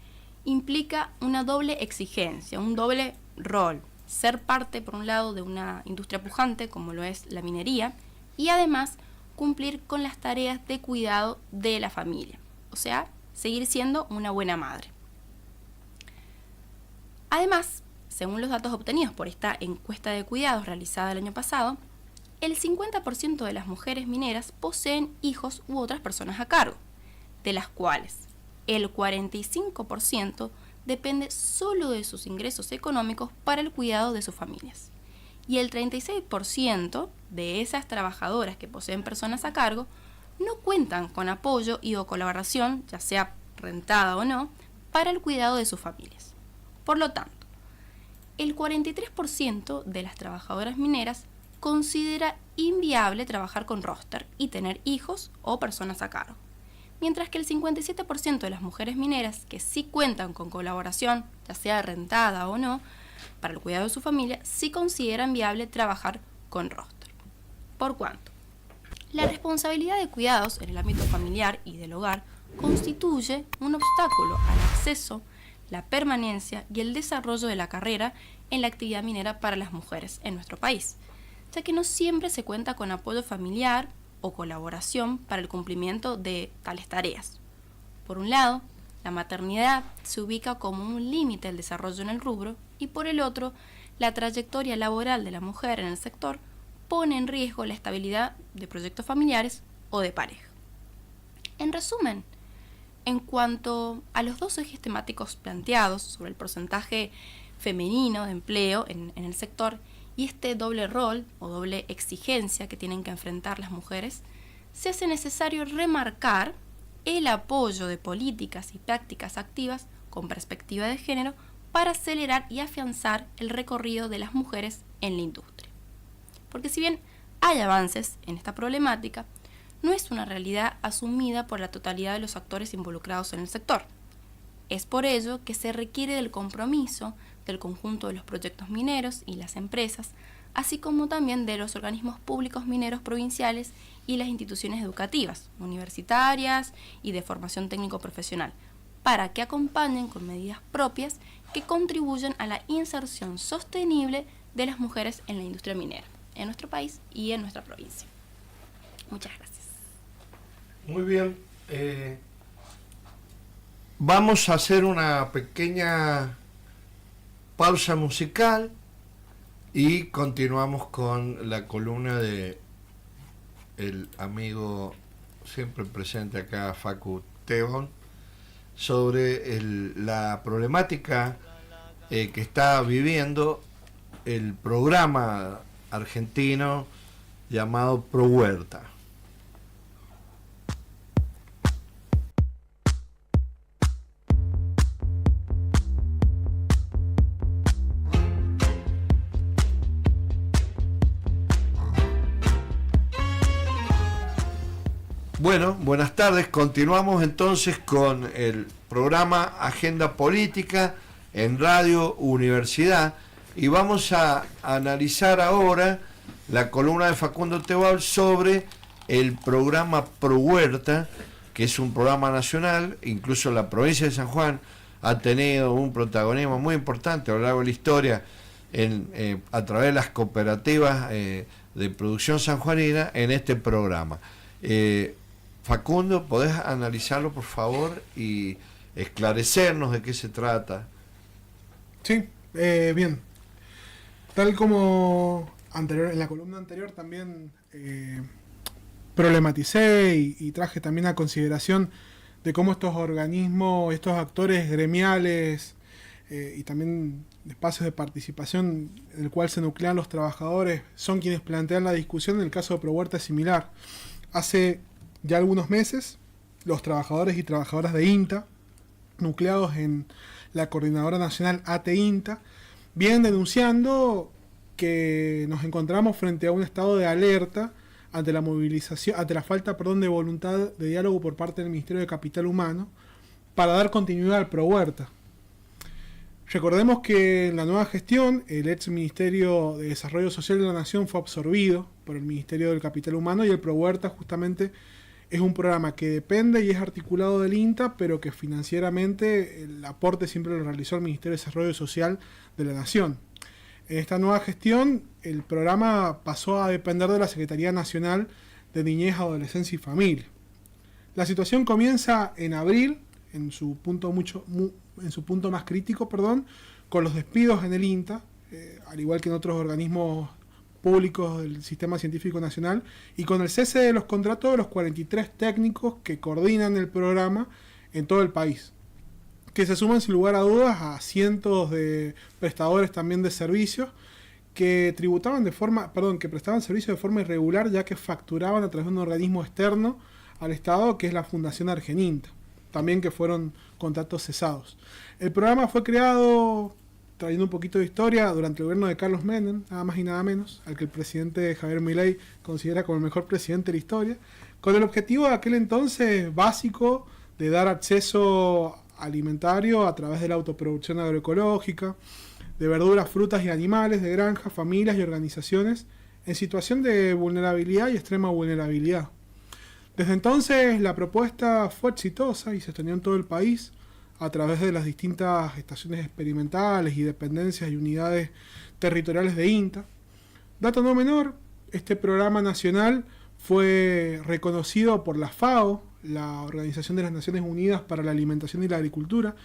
implica una doble exigencia, un doble rol. Ser parte, por un lado, de una industria pujante, como lo es la minería, y además cumplir con las tareas de cuidado de la familia. O sea, seguir siendo una buena madre. Además, según los datos obtenidos por esta encuesta de cuidados realizada el año pasado, el 50% de las mujeres mineras poseen hijos u otras personas a cargo, de las cuales el 45% depende solo de sus ingresos económicos para el cuidado de sus familias. Y el 36% de esas trabajadoras que poseen personas a cargo no cuentan con apoyo y o colaboración, ya sea rentada o no, para el cuidado de sus familias. Por lo tanto, el 43% de las trabajadoras mineras considera inviable trabajar con roster y tener hijos o personas a cargo, mientras que el 57% de las mujeres mineras que sí cuentan con colaboración, ya sea rentada o no, para el cuidado de su familia, sí consideran viable trabajar con roster. Por cuanto, la responsabilidad de cuidados en el ámbito familiar y del hogar constituye un obstáculo al acceso, la permanencia y el desarrollo de la carrera en la actividad minera para las mujeres en nuestro país, ya que no siempre se cuenta con apoyo familiar o colaboración para el cumplimiento de tales tareas. Por un lado, la maternidad se ubica como un límite al desarrollo en el rubro y por el otro, la trayectoria laboral de la mujer en el sector pone en riesgo la estabilidad de proyectos familiares o de pareja. En resumen, en cuanto a los dos ejes temáticos planteados sobre el porcentaje femenino de empleo en el sector y este doble rol o doble exigencia que tienen que enfrentar las mujeres, se hace necesario remarcar el apoyo de políticas y prácticas activas con perspectiva de género para acelerar y afianzar el recorrido de las mujeres en la industria. Porque si bien hay avances en esta problemática, no es una realidad asumida por la totalidad de los actores involucrados en el sector. Es por ello que se requiere del compromiso del conjunto de los proyectos mineros y las empresas, así como también de los organismos públicos mineros provinciales y las instituciones educativas, universitarias y de formación técnico-profesional, para que acompañen con medidas propias que contribuyan a la inserción sostenible de las mujeres en la industria minera, en nuestro país y en nuestra provincia. Muchas gracias. Muy bien. Vamos a hacer una pequeña pausa musical y continuamos con la columna de el amigo siempre presente acá, Facu Tebón, sobre la problemática que está viviendo el programa argentino llamado Pro Huerta. Bueno, buenas tardes. Continuamos entonces con el programa Agenda Política en Radio Universidad y vamos a analizar ahora la columna de Facundo Tebal sobre el programa Pro Huerta, que es un programa nacional. Incluso la provincia de San Juan ha tenido un protagonismo muy importante a lo largo de la historia a través de las cooperativas de producción sanjuanina en este programa. Facundo, ¿podés analizarlo, por favor, y esclarecernos de qué se trata? Sí, bien. Tal como en la columna anterior también problematicé y traje también a consideración de cómo estos organismos, estos actores gremiales y también espacios de participación en el cual se nuclean los trabajadores son quienes plantean la discusión. En el caso de Pro Huerta es similar. Hace ya algunos meses, los trabajadores y trabajadoras de INTA, nucleados en la Coordinadora Nacional ATE-INTA, vienen denunciando que nos encontramos frente a un estado de alerta ante la movilización, ante la falta, de voluntad de diálogo por parte del Ministerio de Capital Humano para dar continuidad al Pro Huerta. Recordemos que en la nueva gestión, el ex Ministerio de Desarrollo Social de la Nación fue absorbido por el Ministerio del Capital Humano, y el Pro Huerta justamente es un programa que depende y es articulado del INTA, pero que financieramente el aporte siempre lo realizó el Ministerio de Desarrollo Social de la Nación. En esta nueva gestión, el programa pasó a depender de la Secretaría Nacional de Niñez, Adolescencia y Familia. La situación comienza en abril, en su punto más crítico, con los despidos en el INTA, al igual que en otros organismos públicos del Sistema Científico Nacional, y con el cese de los contratos de los 43 técnicos que coordinan el programa en todo el país, que se suman sin lugar a dudas a cientos de prestadores también de servicios que prestaban servicios de forma irregular, ya que facturaban a través de un organismo externo al Estado, que es la Fundación Argeninta, también que fueron contratos cesados. El programa fue creado, trayendo un poquito de historia, durante el gobierno de Carlos Menem, nada más y nada menos, al que el presidente Javier Milei considera como el mejor presidente de la historia, con el objetivo de aquel entonces básico de dar acceso alimentario a través de la autoproducción agroecológica, de verduras, frutas y animales, de granjas, familias y organizaciones en situación de vulnerabilidad y extrema vulnerabilidad. Desde entonces la propuesta fue exitosa y se extendió en todo el país a través de las distintas estaciones experimentales y dependencias y unidades territoriales de INTA. Dato no menor, este programa nacional fue reconocido por la FAO, la Organización de las Naciones Unidas para la Alimentación y la Agricultura,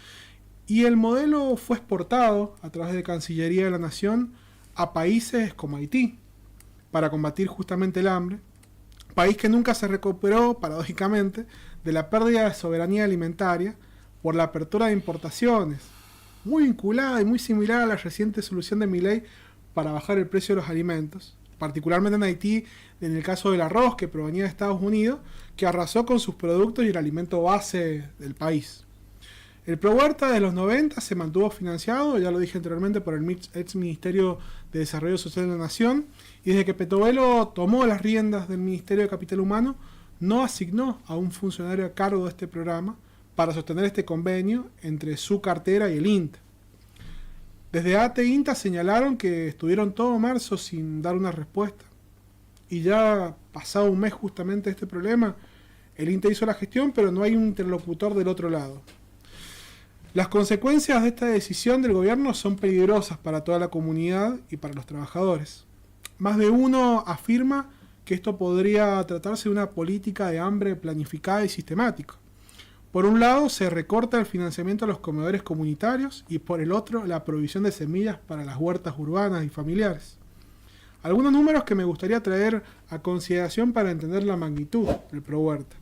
y el modelo fue exportado a través de Cancillería de la Nación a países como Haití para combatir justamente el hambre, país que nunca se recuperó, paradójicamente, de la pérdida de soberanía alimentaria por la apertura de importaciones, muy vinculada y muy similar a la reciente solución de Milei para bajar el precio de los alimentos, particularmente en Haití, en el caso del arroz que provenía de Estados Unidos, que arrasó con sus productos y el alimento base del país. El Pro Huerta de los 90 se mantuvo financiado, ya lo dije anteriormente, por el ex Ministerio de Desarrollo Social de la Nación, y desde que Petovelo tomó las riendas del Ministerio de Capital Humano, no asignó a un funcionario a cargo de este programa para sostener este convenio entre su cartera y el INTA. Desde ATE e INTA señalaron que estuvieron todo marzo sin dar una respuesta, y ya pasado un mes justamente de este problema, el INTA hizo la gestión, pero no hay un interlocutor del otro lado. Las consecuencias de esta decisión del gobierno son peligrosas para toda la comunidad y para los trabajadores. Más de uno afirma que esto podría tratarse de una política de hambre planificada y sistemática. Por un lado, se recorta el financiamiento a los comedores comunitarios y por el otro, la provisión de semillas para las huertas urbanas y familiares. Algunos números que me gustaría traer a consideración para entender la magnitud del Pro Huerta.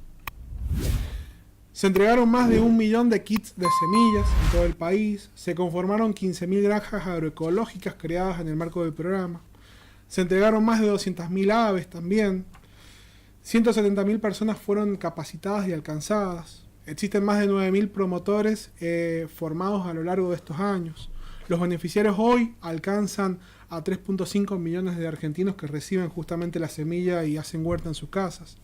Se entregaron más de 1 millón de kits de semillas en todo el país, se conformaron 15.000 granjas agroecológicas creadas en el marco del programa, se entregaron más de 200.000 aves también, 170.000 personas fueron capacitadas y alcanzadas, existen más de 9.000 promotores formados a lo largo de estos años. Los beneficiarios hoy alcanzan a 3.5 millones de argentinos que reciben justamente la semilla y hacen huerta en sus casas.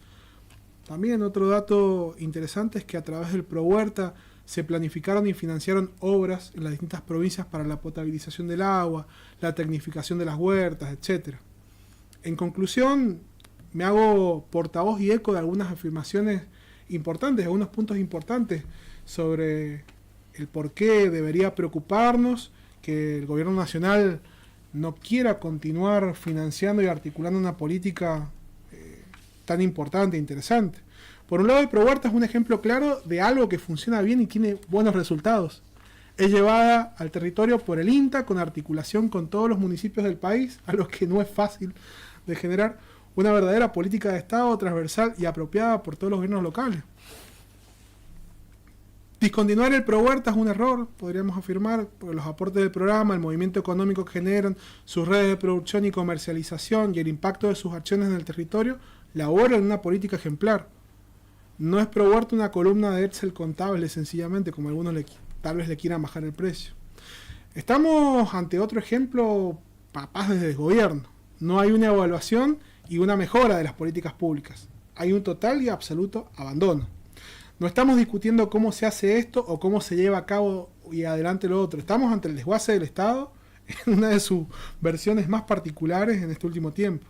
También otro dato interesante es que a través del Pro Huerta se planificaron y financiaron obras en las distintas provincias para la potabilización del agua, la tecnificación de las huertas, etc. En conclusión, me hago portavoz y eco de algunas afirmaciones importantes, algunos puntos importantes sobre el por qué debería preocuparnos que el gobierno nacional no quiera continuar financiando y articulando una política tan importante e interesante. Por un lado, el ProHuerta es un ejemplo claro de algo que funciona bien y tiene buenos resultados. Es llevada al territorio por el INTA con articulación con todos los municipios del país, a los que no es fácil de generar una verdadera política de Estado transversal y apropiada por todos los gobiernos locales. Discontinuar el ProHuerta es un error, podríamos afirmar, porque los aportes del programa, el movimiento económico que generan, sus redes de producción y comercialización y el impacto de sus acciones en el territorio laboran una política ejemplar. No es ProHuerta una columna de Excel contable, sencillamente, como algunos tal vez le quieran bajar el precio. Estamos ante otro ejemplo papás desde el gobierno. No hay una evaluación y una mejora de las políticas públicas. Hay un total y absoluto abandono. No estamos discutiendo cómo se hace esto o cómo se lleva a cabo y adelante lo otro. Estamos ante el desguace del Estado en una de sus versiones más particulares en este último tiempo.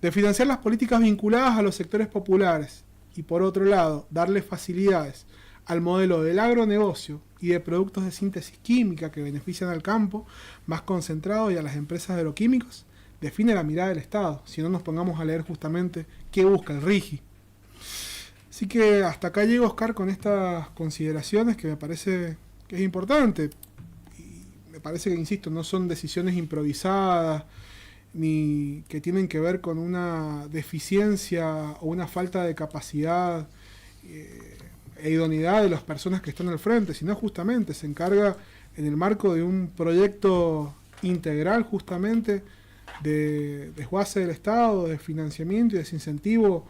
De financiar las políticas vinculadas a los sectores populares y, por otro lado, darle facilidades al modelo del agronegocio y de productos de síntesis química que benefician al campo más concentrado y a las empresas agroquímicos, define la mirada del Estado, si no nos pongamos a leer justamente qué busca el RIGI. Así que hasta acá llego, Oscar, con estas consideraciones que me parece que es importante. Y me parece que, insisto, no son decisiones improvisadas ni que tienen que ver con una deficiencia o una falta de capacidad e idoneidad de las personas que están al frente, sino justamente se encarga en el marco de un proyecto integral justamente de desguace del Estado, de financiamiento y desincentivo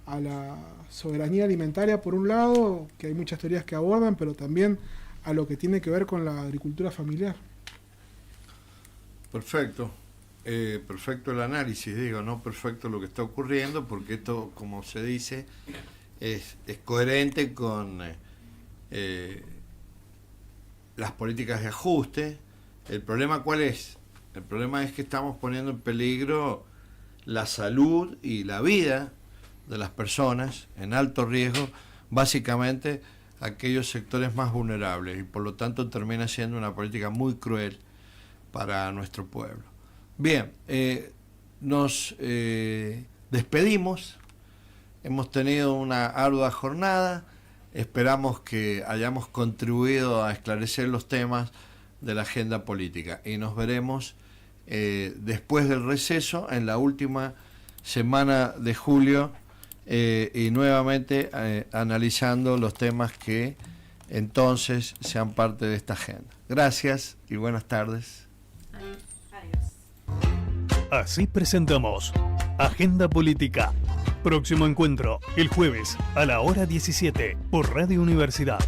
a la soberanía alimentaria por un lado, que hay muchas teorías que abordan, pero también a lo que tiene que ver con la agricultura familiar. Perfecto. Perfecto el análisis, digo, no perfecto lo que está ocurriendo, porque esto, como se dice, es coherente con las políticas de ajuste. ¿El problema cuál es? El problema es que estamos poniendo en peligro la salud y la vida de las personas en alto riesgo, básicamente aquellos sectores más vulnerables, y por lo tanto termina siendo una política muy cruel para nuestro pueblo. Bien, nos despedimos. Hemos tenido una ardua jornada. Esperamos que hayamos contribuido a esclarecer los temas de la agenda política. Y nos veremos después del receso, en la última semana de julio, y nuevamente analizando los temas que entonces sean parte de esta agenda. Gracias y buenas tardes. Así presentamos Agenda Política. Próximo encuentro, el jueves a la hora 17 por Radio Universidad.